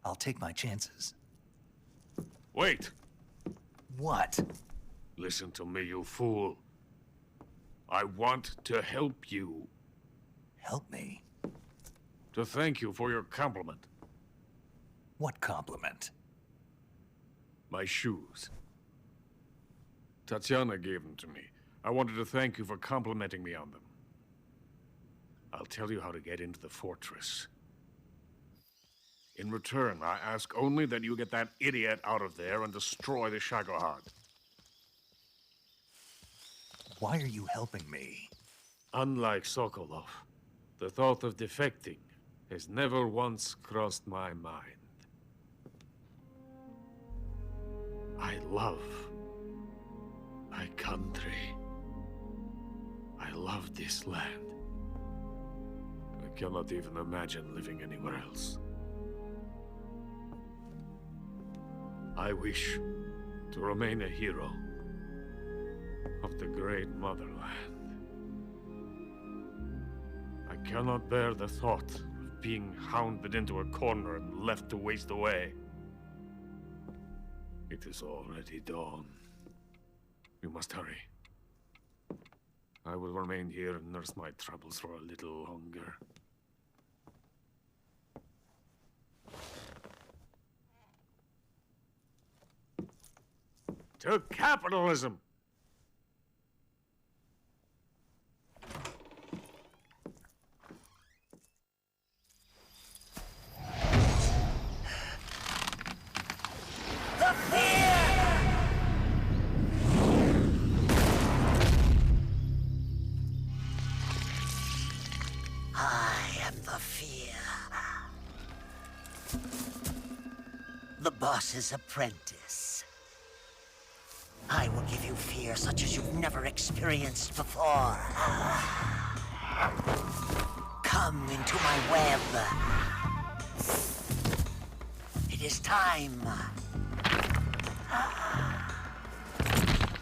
S6: I'll take my chances.
S13: Wait.
S6: What?
S13: Listen to me, you fool. I want to help you.
S6: Help me?
S13: To thank you for your compliment.
S6: What compliment?
S13: My shoes. Tatiana gave them to me. I wanted to thank you for complimenting me on them. I'll tell you how to get into the fortress. In return, I ask only that you get that idiot out of there and destroy the Shagohod.
S6: Why are you helping me?
S13: Unlike Sokolov, the thought of defecting has never once crossed my mind. I love my country. I love this land. I cannot even imagine living anywhere else. I wish to remain a hero of the great motherland. I cannot bear the thought of being hounded into a corner and left to waste away. It is already dawn. We must hurry. I will remain here and nurse my troubles for a little longer. To capitalism!
S10: The fear! I am the fear. The boss's apprentice. I will give you fear such as you've never experienced before. Come into my web. It is time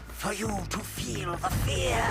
S10: for you to feel the fear.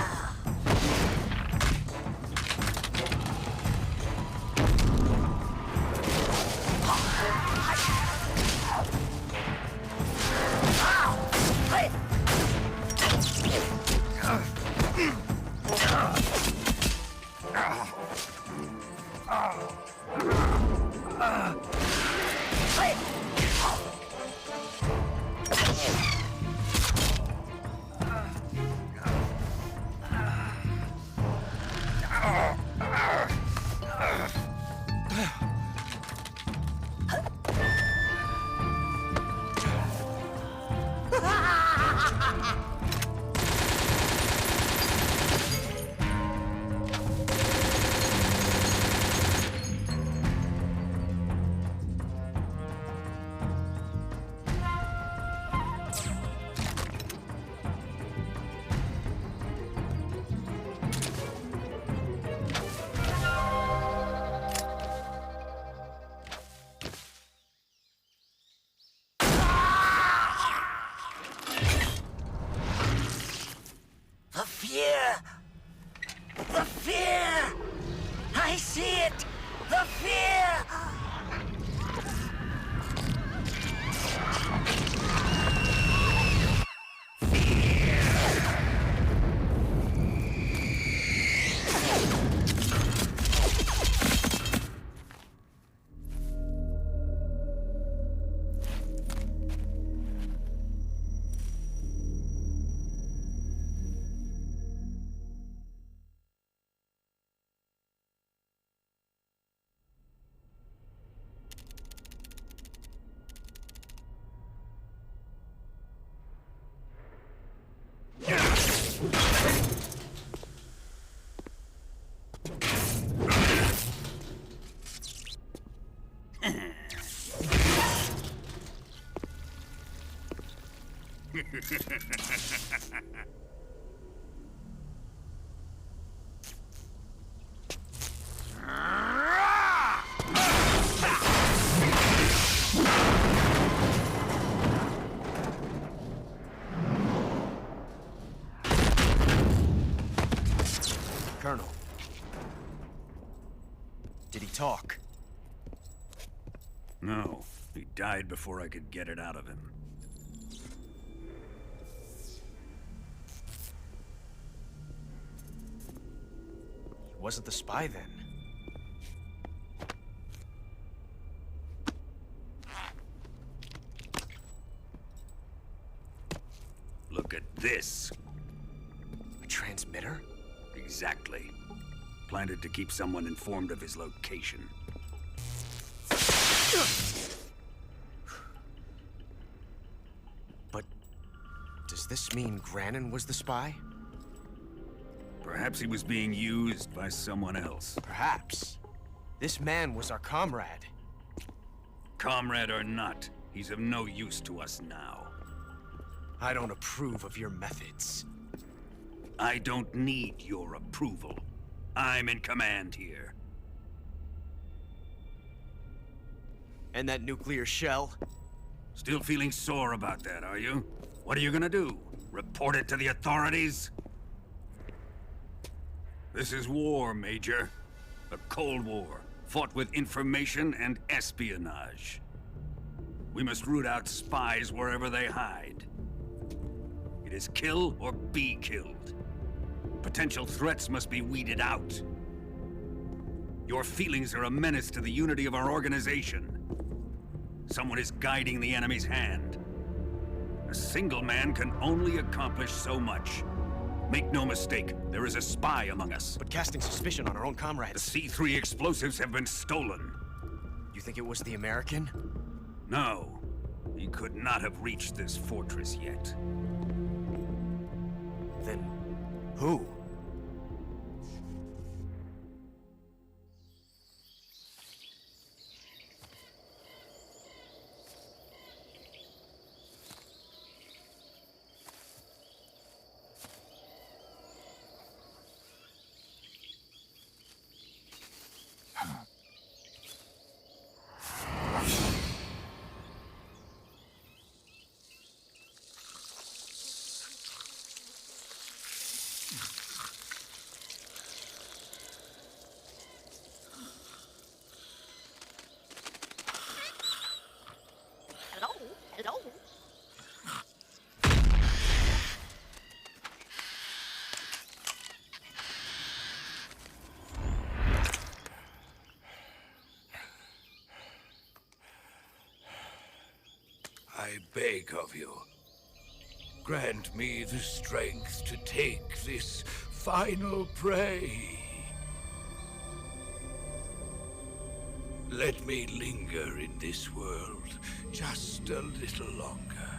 S14: Colonel. Did he talk?
S15: No. He died before I could get it out of him.
S14: He wasn't the spy then.
S15: Look at this.
S14: A transmitter?
S15: Exactly. Planted to keep someone informed of his location.
S14: But does this mean Granin was the spy?
S15: Perhaps he was being used by someone else.
S14: Perhaps. This man was our comrade.
S15: Comrade or not, he's of no use to us now.
S14: I don't approve of your methods.
S15: I don't need your approval. I'm in command here.
S14: And that nuclear shell?
S15: Still feeling sore about that, are you? What are you gonna do? Report it to the authorities? This is war, Major. A Cold War, fought with information and espionage. We must root out spies wherever they hide. It is kill or be killed. Potential threats must be weeded out. Your feelings are a menace to the unity of our organization. Someone is guiding the enemy's hand. A single man can only accomplish so much. Make no mistake, there is a spy among us.
S14: But casting suspicion on our own comrades.
S15: The C3 explosives have been stolen.
S14: You think it was the American?
S15: No. He could not have reached this fortress yet.
S14: Then who?
S7: I beg of you, grant me the strength to take this final prey. Let me linger in this world just a little longer.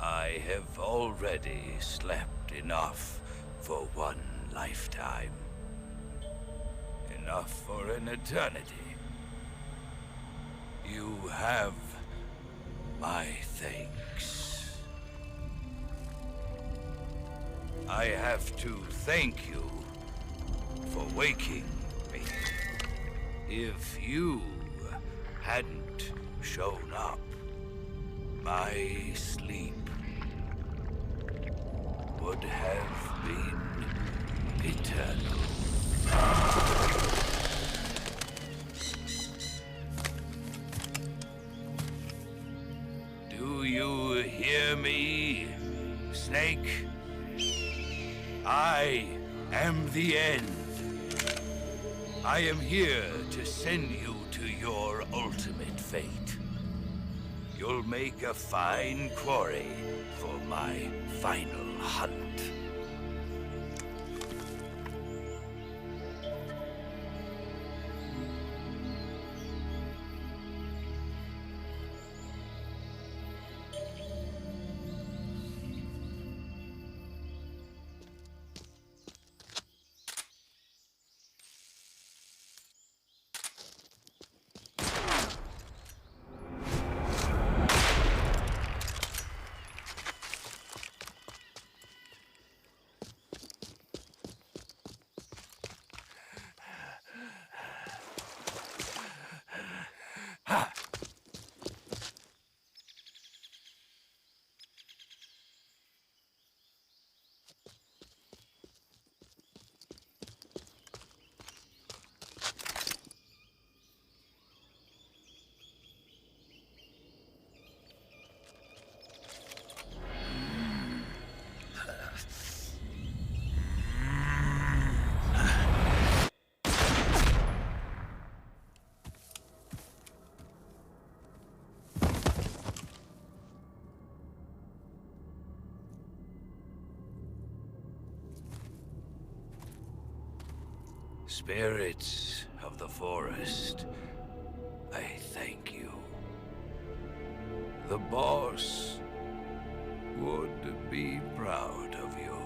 S7: I have already slept enough for one lifetime. Enough for an eternity. You have my thanks. I have to thank you for waking me. If you hadn't shown up, my sleep would have been eternal. Do you hear me, Snake? I am the end. I am here to send you to your ultimate fate. You'll make a fine quarry for my final hunt.
S16: Spirits of the forest, I thank you. The boss would be proud of you.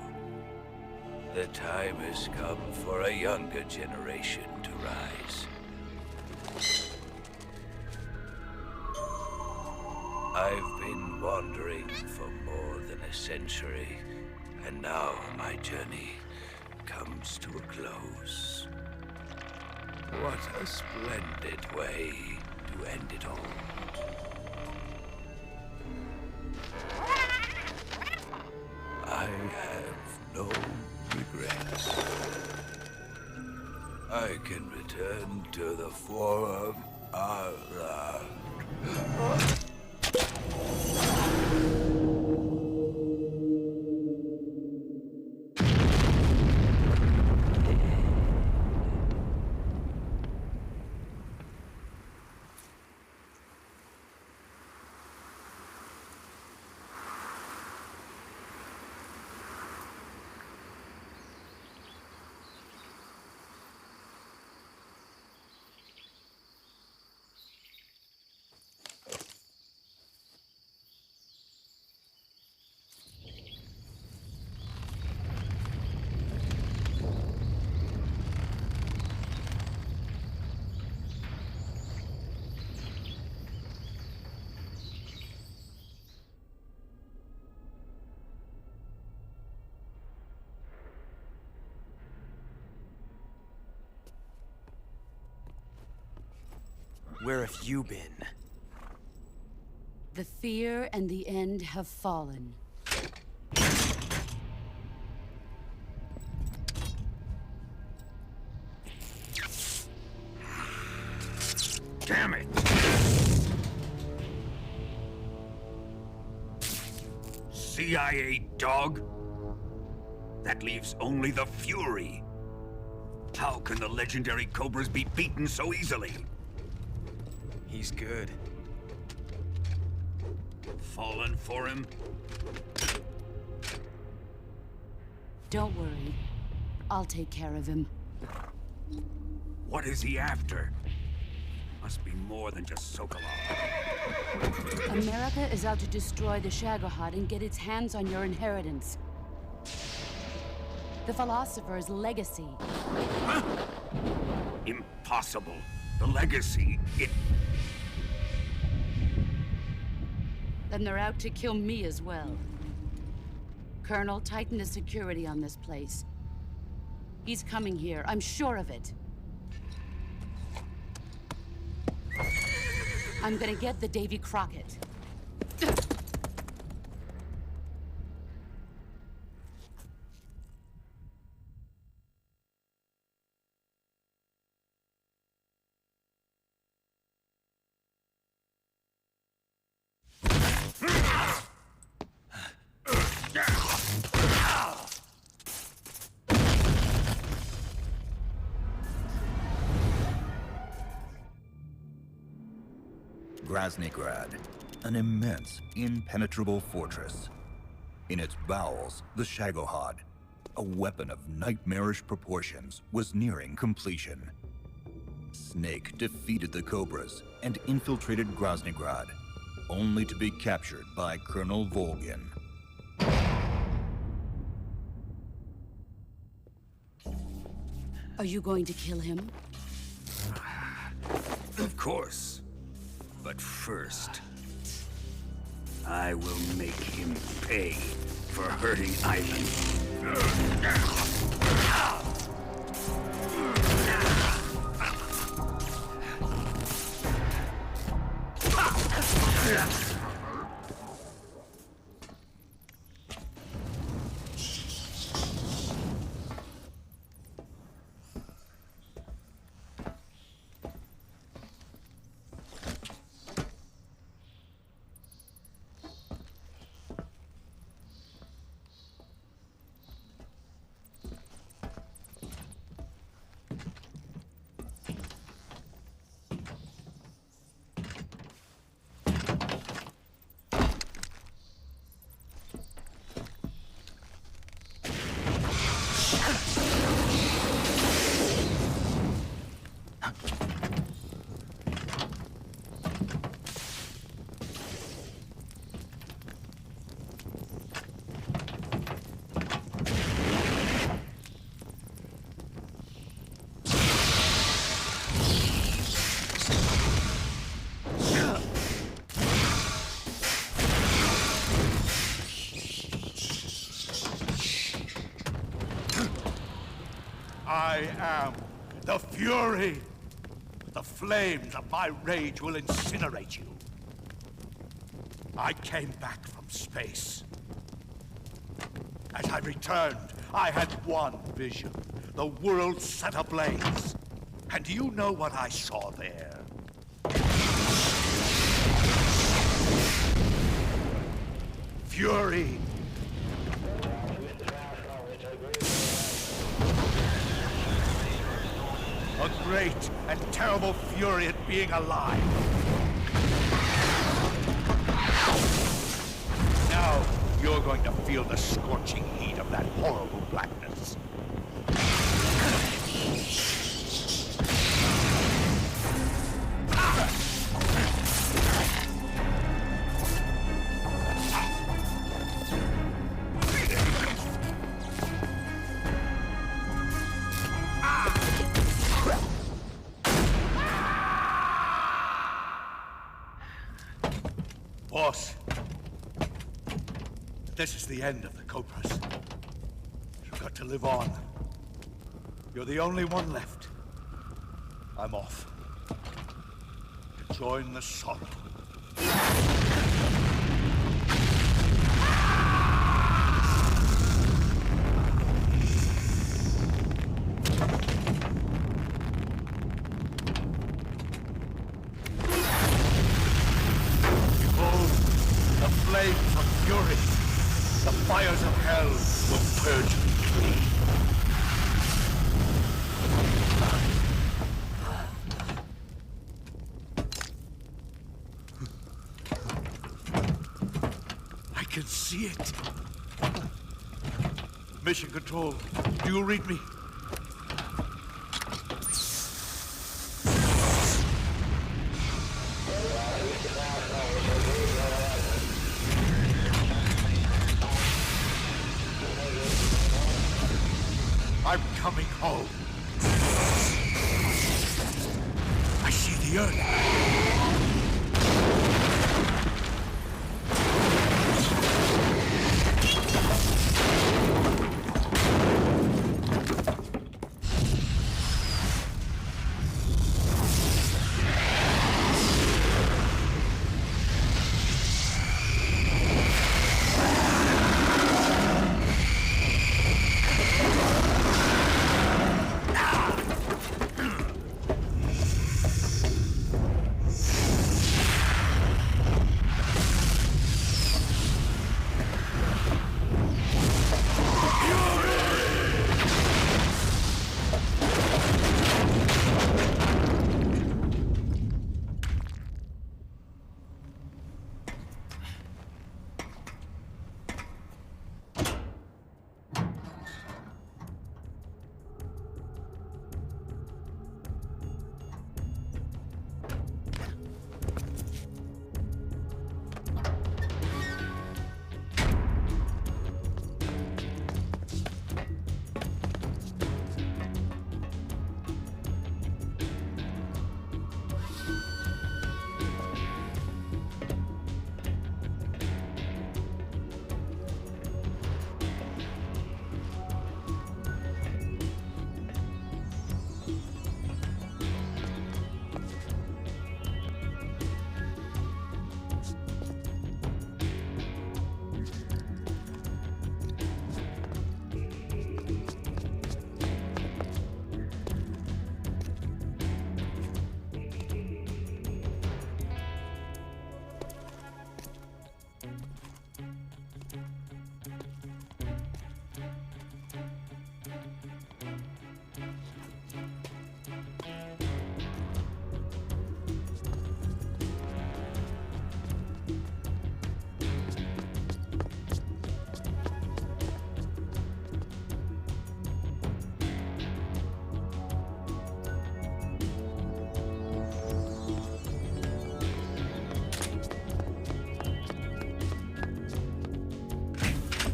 S16: The time has come for a younger generation to rise. I've been wandering for more than a century, and now my journey comes to a close. What a splendid way to end it all. I have no regrets. I can return to the Forum Allah.
S14: Where have you been?
S2: The fear and the end have fallen.
S15: Damn it! CIA dog? That leaves only the Fury. How can the legendary Cobras be beaten so easily?
S14: He's good.
S15: Fallen for him?
S2: Don't worry. I'll take care of him.
S15: What is he after? Must be more than just Sokolov.
S2: America is out to destroy the Shagohod and get its hands on your inheritance. The philosopher's legacy.
S15: Huh? Impossible. The legacy,
S2: Then they're out to kill me as well. Colonel, tighten the security on this place. He's coming here, I'm sure of it. I'm gonna get the Davy Crockett.
S1: Groznygrad, an immense, impenetrable fortress. In its bowels, the Shagohod, a weapon of nightmarish proportions, was nearing completion. Snake defeated the Cobras and infiltrated Groznygrad, only to be captured by Colonel Volgin.
S2: Are you going to kill him?
S15: Of course. But first, I will make him pay for hurting Ivan.
S7: I am the Fury. The flames of my rage will incinerate you. I came back from space. As I returned, I had one vision. The world set ablaze. And do you know what I saw there? Fury. A great and terrible fury at being alive. Now, you're going to feel the scorching heat of that horrible blackness. Boss, this is the end of the Cobras. You've got to live on. You're the only one left. I'm off. To join the sorrow. Flames of fury, the fires of hell will purge you clean. I can see it. Mission Control, do you read me? I'm coming home. I see the Earth.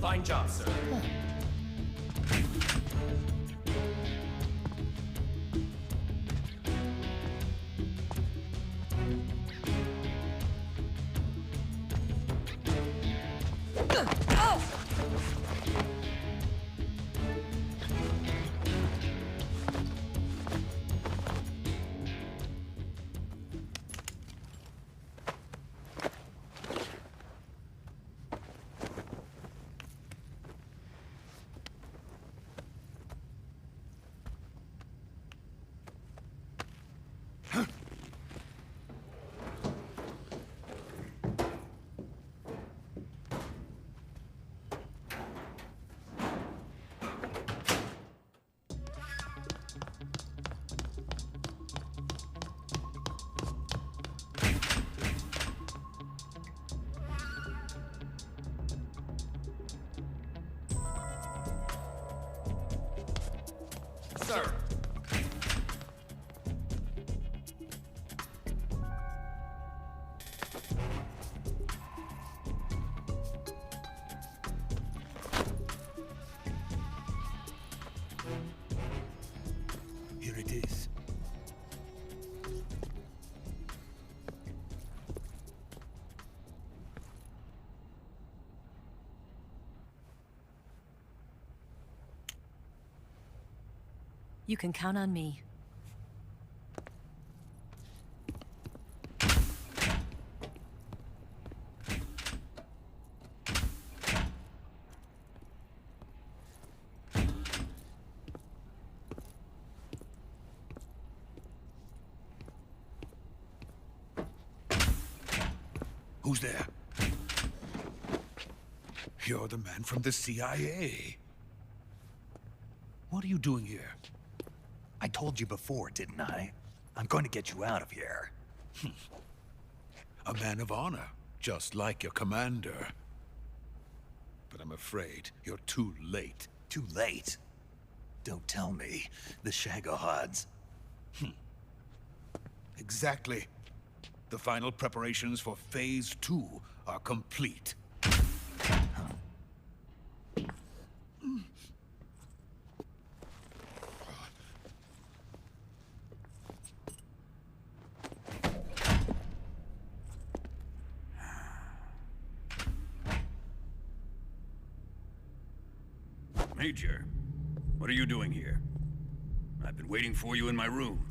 S9: Fine job, sir.
S12: You can count on me.
S7: Who's there? You're the man from the CIA. What are you doing here?
S6: I told you before, didn't I? I'm going to get you out of here.
S7: A man of honor, just like your commander. But I'm afraid you're too late.
S6: Too late? Don't tell me. The Shagohods.
S7: Exactly. The final preparations for Phase 2 are complete.
S15: Major, what are you doing here? I've been waiting for you in my room.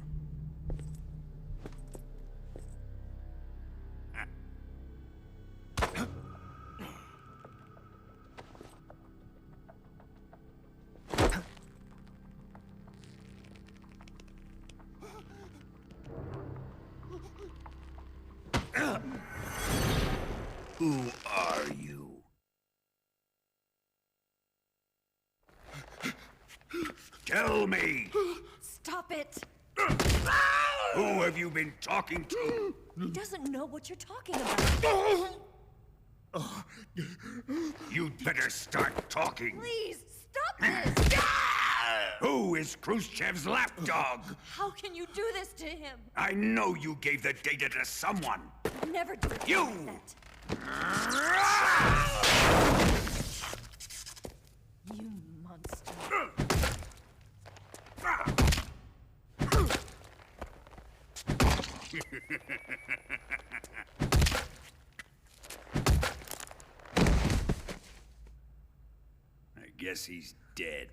S15: Who are you? Tell me!
S12: Stop it!
S15: Who have you been talking to?
S12: He doesn't know what you're talking about.
S15: You'd better start talking.
S12: Please, stop this!
S15: Who is Khrushchev's lapdog?
S12: How can you do this to him?
S15: I know you gave the data to someone.
S12: Never do it
S15: You!
S12: like that. You monster.
S15: I guess he's dead.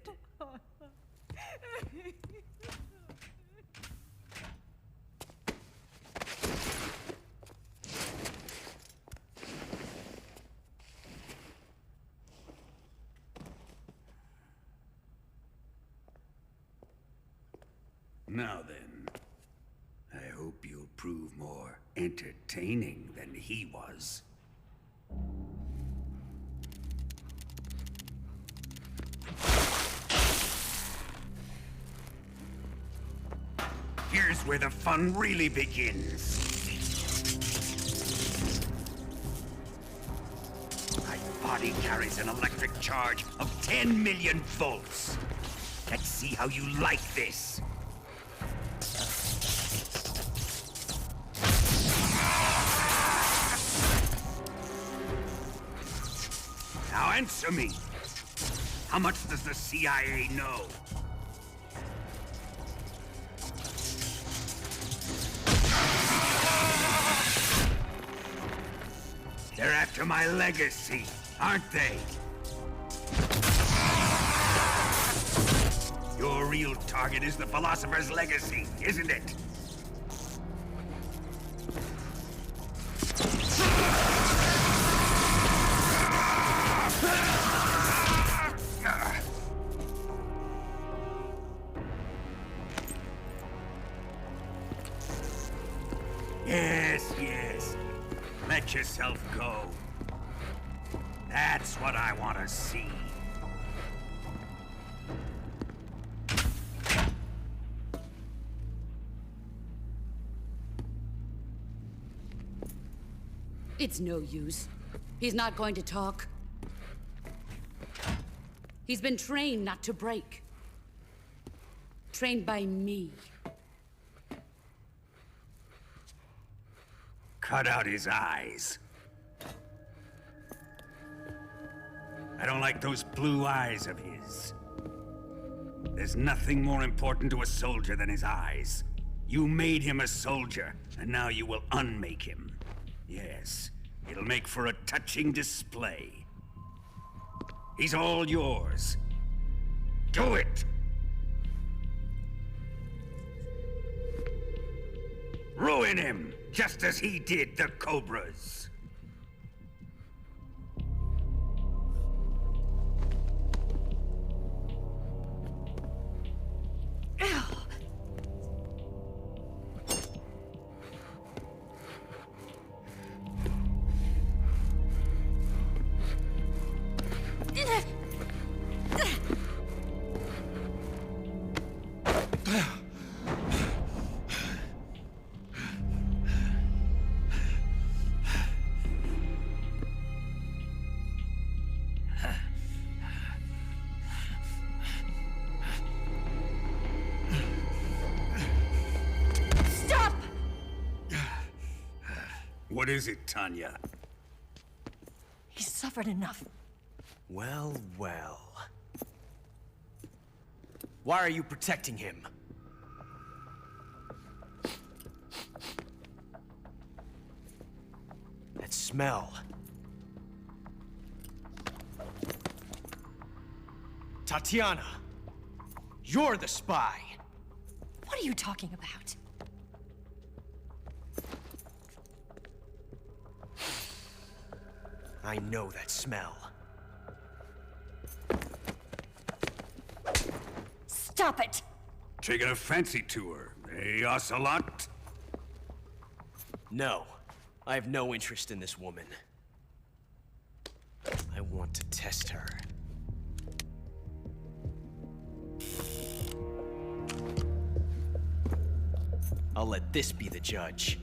S15: Now then, I hope you'll prove more entertaining than he was. Here's where the fun really begins. My body carries an electric charge of 10 million volts. Let's see how you like this. Now answer me. How much does the CIA know? They're after my legacy, aren't they? Your real target is the philosopher's legacy, isn't it? Yes, yes. Let yourself go. That's what I want to see.
S2: It's no use. He's not going to talk. He's been trained not to break. Trained by me.
S15: Cut out his eyes. I don't like those blue eyes of his. There's nothing more important to a soldier than his eyes. You made him a soldier, and now you will unmake him. Yes, it'll make for a touching display. He's all yours. Do it! Ruin him, just as he did the Cobras. What is it, Tanya?
S12: He's suffered enough.
S14: Well, well. Why are you protecting him? That smell. Tatiana! You're the spy!
S12: What are you talking about?
S14: I know that smell.
S12: Stop it!
S15: Taking a fancy to her, eh, Ocelot?
S14: No. I have no interest in this woman. I want to test her. I'll let this be the judge.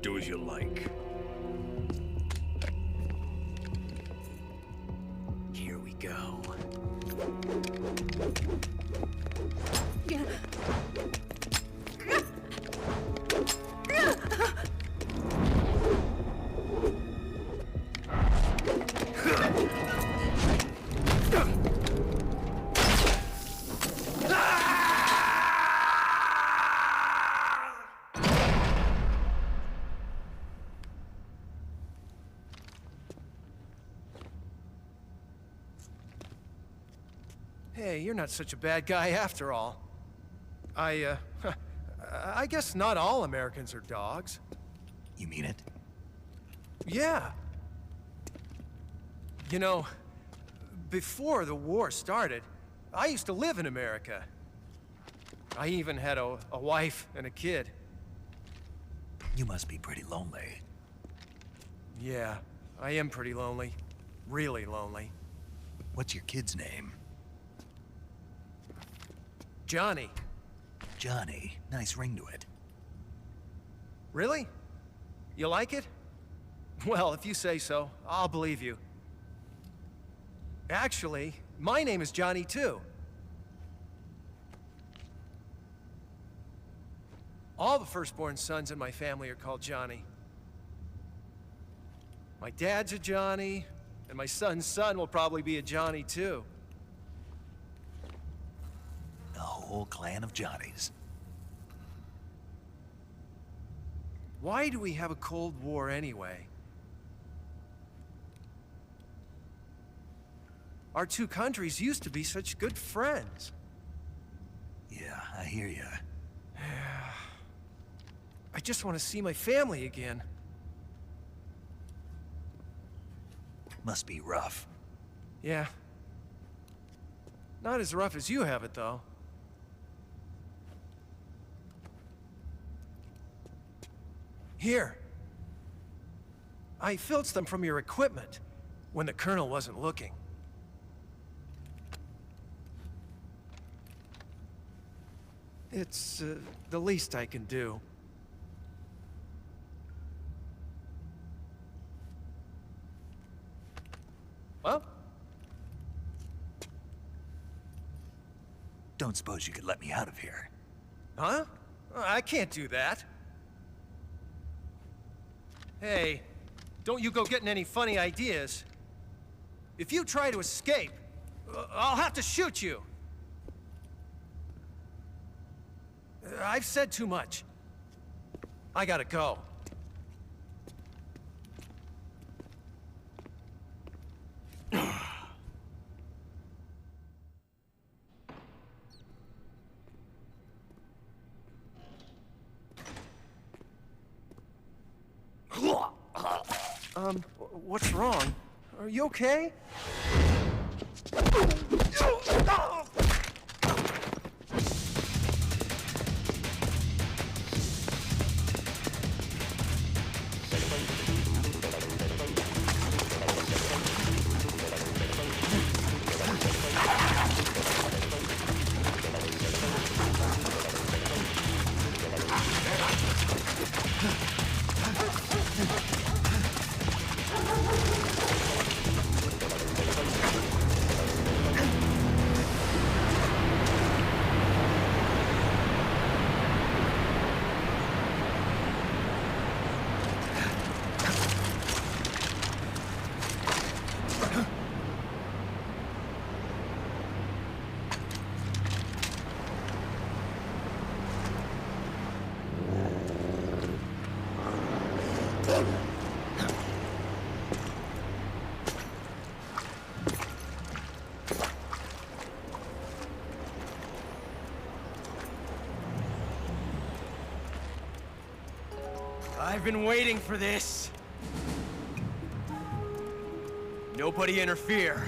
S15: Do as you like.
S14: Here we go.
S17: Hey, you're not such a bad guy after all. I guess not all Americans are dogs.
S6: You mean it?
S17: Yeah. You know, before the war started, I used to live in America. I even had a wife and a kid.
S6: You must be pretty lonely.
S17: Yeah, I am pretty lonely. Really lonely.
S6: What's your kid's name?
S17: Johnny.
S6: Johnny. Nice ring to it.
S17: Really? You like it? Well, if you say so, I'll believe you. Actually, my name is Johnny too. All the firstborn sons in my family are called Johnny. My dad's a Johnny, and my son's son will probably be a Johnny too.
S6: A whole clan of Johnnies.
S17: Why do we have a Cold War anyway? Our two countries used to be such good friends.
S6: Yeah, I hear you.
S17: I just want to see my family again.
S6: Must be rough.
S17: Yeah. Not as rough as you have it, though. Here. I filched them from your equipment when the Colonel wasn't looking. It's the least I can do. Well?
S6: Don't suppose you could let me out of here?
S17: Huh? I can't do that. Hey, don't you go getting any funny ideas. If you try to escape, I'll have to shoot you. I've said too much. I gotta go. What's wrong? Are you okay? I've been waiting for this. Nobody interfere.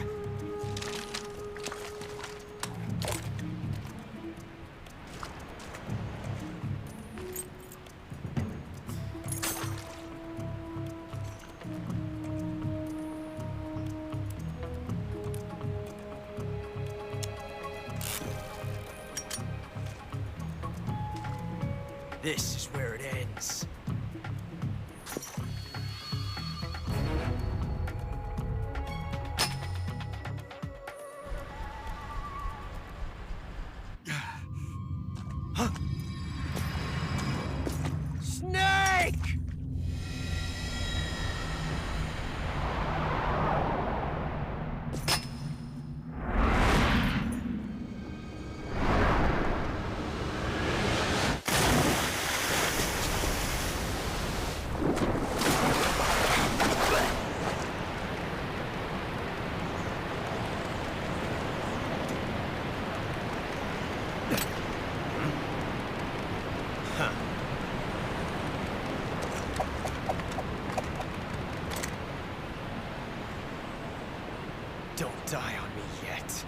S17: This is where it ends. Snake! Don't die on me yet.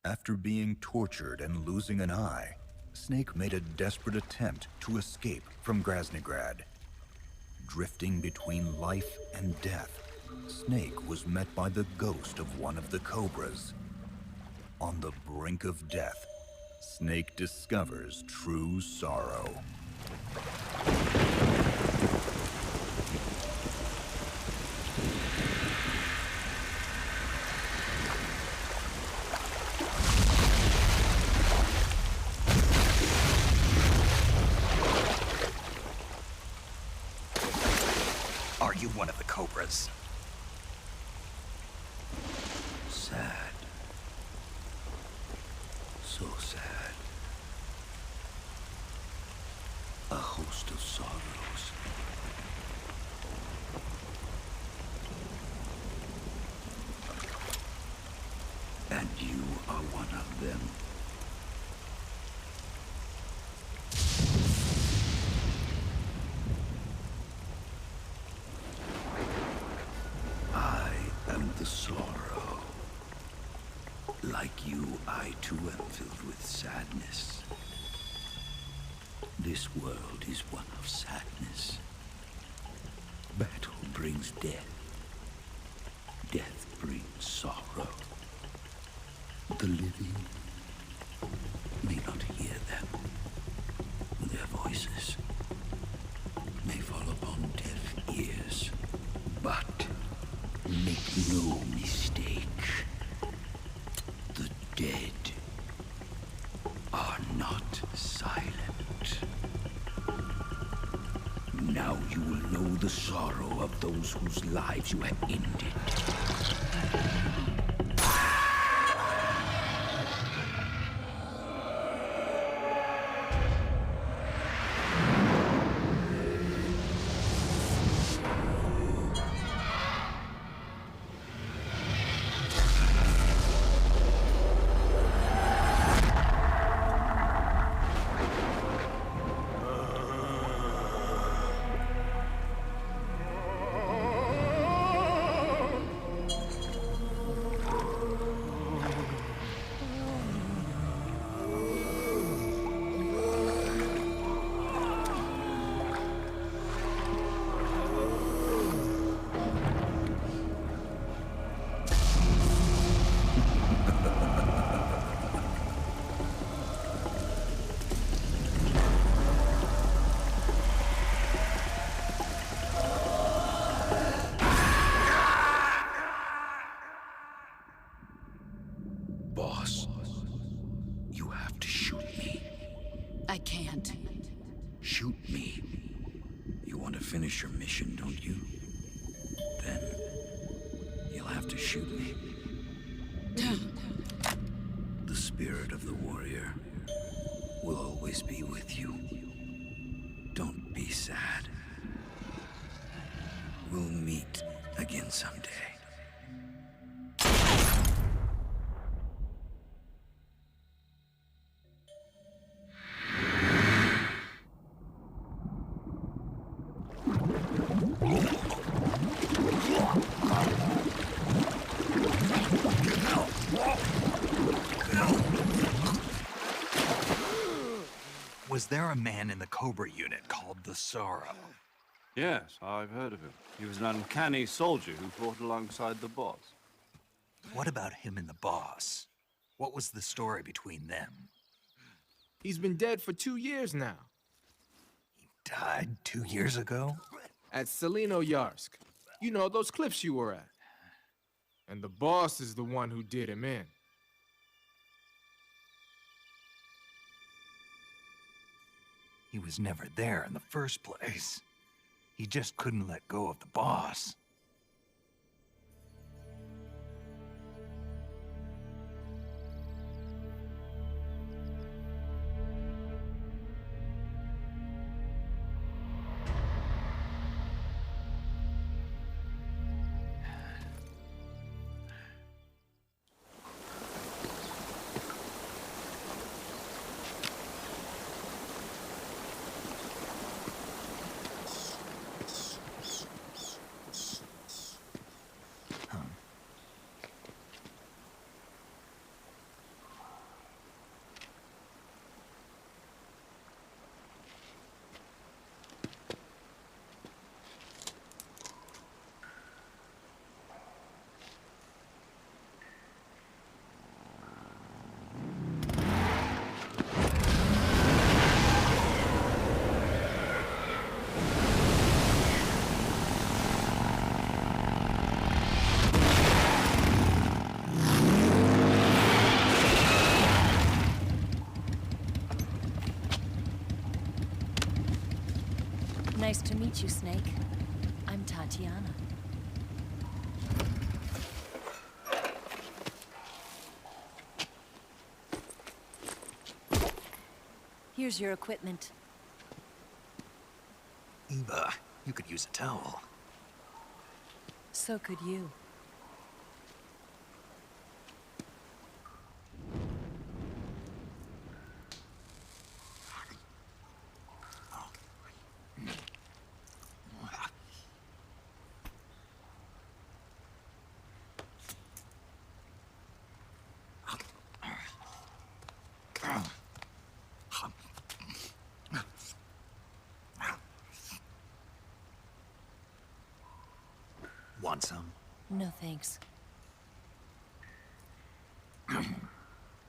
S1: After being tortured and losing an eye, Snake made a desperate attempt to escape from Grasnygrad. Drifting between life and death, Snake was met by the ghost of one of the Cobras. On the brink of death, Snake discovers true sorrow.
S6: Are you one of the Cobras?
S16: Sad. So sad. A host of sorrows. And you are one of them. I am the sorrow. Like you, I too am filled with sadness. This world is one of sadness. Battle brings death. Death brings sorrow. The living may not hear them. Their voices may fall upon deaf ears. But make no mistake, the dead are not silent. Now you will know the sorrow of those whose lives you have ended.
S7: Boss, you have to shoot me.
S2: I can't.
S15: Shoot me. You want to finish your mission, don't you? Then you'll have to shoot me. The spirit of the warrior will always be with you. Don't be sad. We'll meet again someday.
S6: Was there a man in the Cobra unit called the Sorrow?
S5: Yes, I've heard of him. He was an uncanny soldier who fought alongside the boss.
S6: What about him and the boss? What was the story between them?
S18: He's been dead for 2 years now.
S6: He died 2 years ago?
S18: At Selino-Yarsk. You know, those cliffs you were at. And the boss is the one who did him in.
S6: He was never there in the first place. He just couldn't let go of the boss.
S12: Nice to meet you, Snake. I'm Tatiana. Here's your equipment.
S6: Eva, you could use a towel.
S12: So could you.
S6: Want some?
S12: No thanks.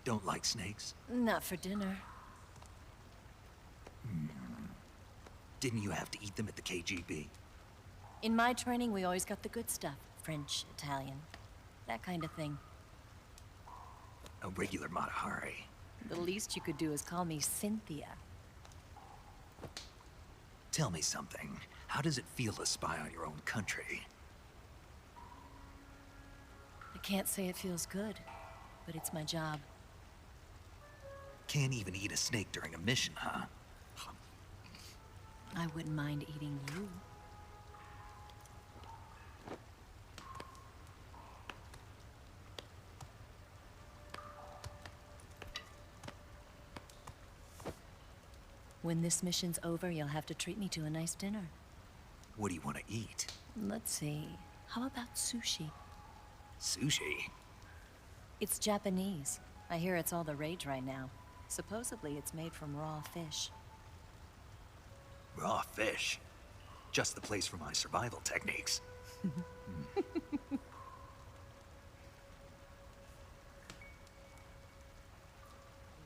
S6: Don't like snakes?
S12: Not for dinner.
S6: Didn't you have to eat them at the KGB?
S12: In my training, we always got the good stuff. French, Italian, that kind of thing.
S6: A regular Matahari.
S12: The least you could do is call me Cynthia.
S6: Tell me something. How does it feel to spy on your own country?
S12: I can't say it feels good, but it's my job.
S6: Can't even eat a snake during a mission, huh?
S12: I wouldn't mind eating you. When this mission's over, you'll have to treat me to a nice dinner.
S6: What do you want to eat?
S12: Let's see. How about sushi?
S6: Sushi?
S12: It's Japanese. I hear it's all the rage right now. Supposedly, it's made from raw fish.
S6: Raw fish? Just the place for my survival techniques.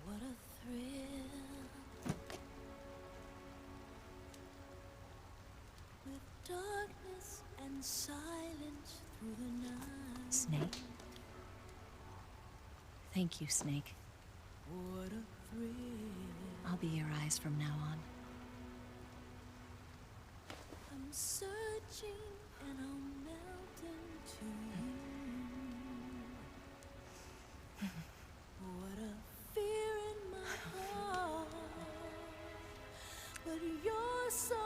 S11: What a thrill. With darkness and silence through the night.
S12: Snake? Thank you, Snake.
S11: What a thrill.
S12: I'll be your eyes from now on.
S11: I'm searching and I'm melting to you. What a fear in my heart, but you're so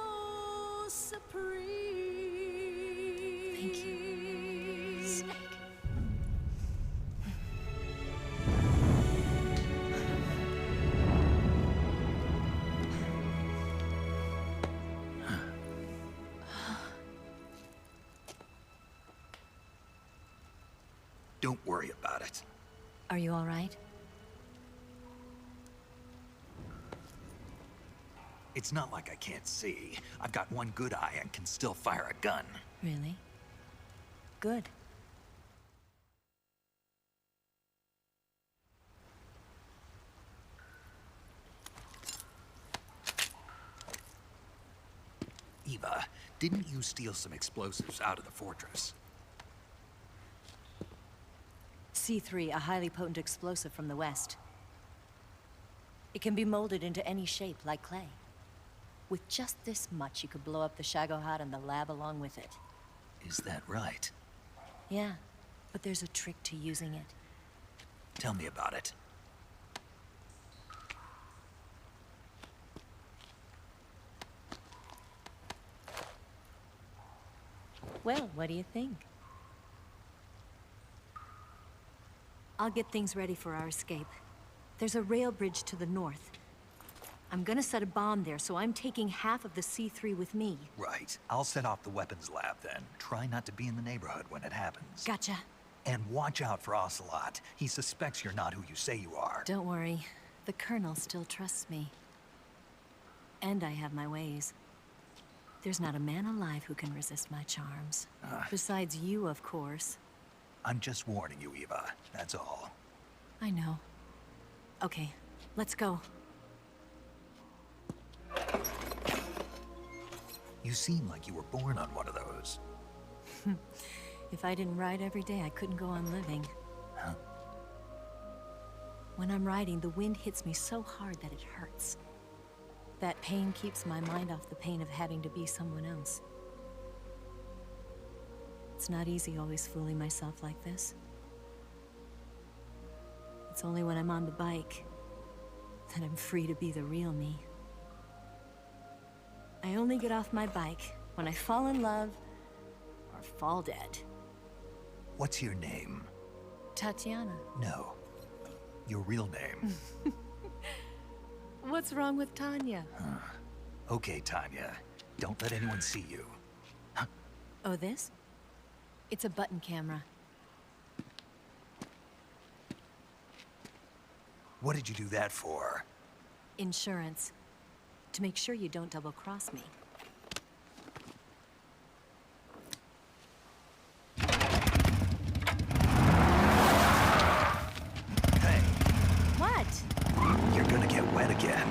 S11: supreme.
S12: Thank you, Snake.
S6: Don't worry about it.
S12: Are you all right?
S6: It's not like I can't see. I've got one good eye and can still fire a gun.
S12: Really? Good.
S6: Eva, didn't you steal some explosives out of the fortress?
S12: C3, a highly potent explosive from the west. It can be molded into any shape, like clay. With just this much, you could blow up the Shagohod and the lab along with it.
S6: Is that right?
S12: Yeah, but there's a trick to using it.
S6: Tell me about it.
S12: Well, what do you think? I'll get things ready for our escape. There's a rail bridge to the north. I'm gonna set a bomb there, so I'm taking half of the C3 with me.
S6: Right. I'll set off the weapons lab then. Try not to be in the neighborhood when it happens.
S12: Gotcha.
S6: And watch out for Ocelot. He suspects you're not who you say you are.
S12: Don't worry. The Colonel still trusts me. And I have my ways. There's not a man alive who can resist my charms. Besides you, of course.
S6: I'm just warning you, Eva. That's all.
S12: I know. Okay, let's go.
S6: You seem like you were born on one of those.
S12: If I didn't ride every day, I couldn't go on living.
S6: Huh?
S12: When I'm riding, the wind hits me so hard that it hurts. That pain keeps my mind off the pain of having to be someone else. It's not easy always fooling myself like this. It's only when I'm on the bike that I'm free to be the real me. I only get off my bike when I fall in love or fall dead.
S6: What's your name?
S12: Tatiana.
S6: No. Your real name.
S12: What's wrong with Tanya?
S6: Okay, Tanya. Don't let anyone see you.
S12: Oh, this? It's a button camera.
S6: What did you do that for?
S12: Insurance. To make sure you don't double-cross me.
S6: Hey.
S12: What?
S6: You're gonna get wet again.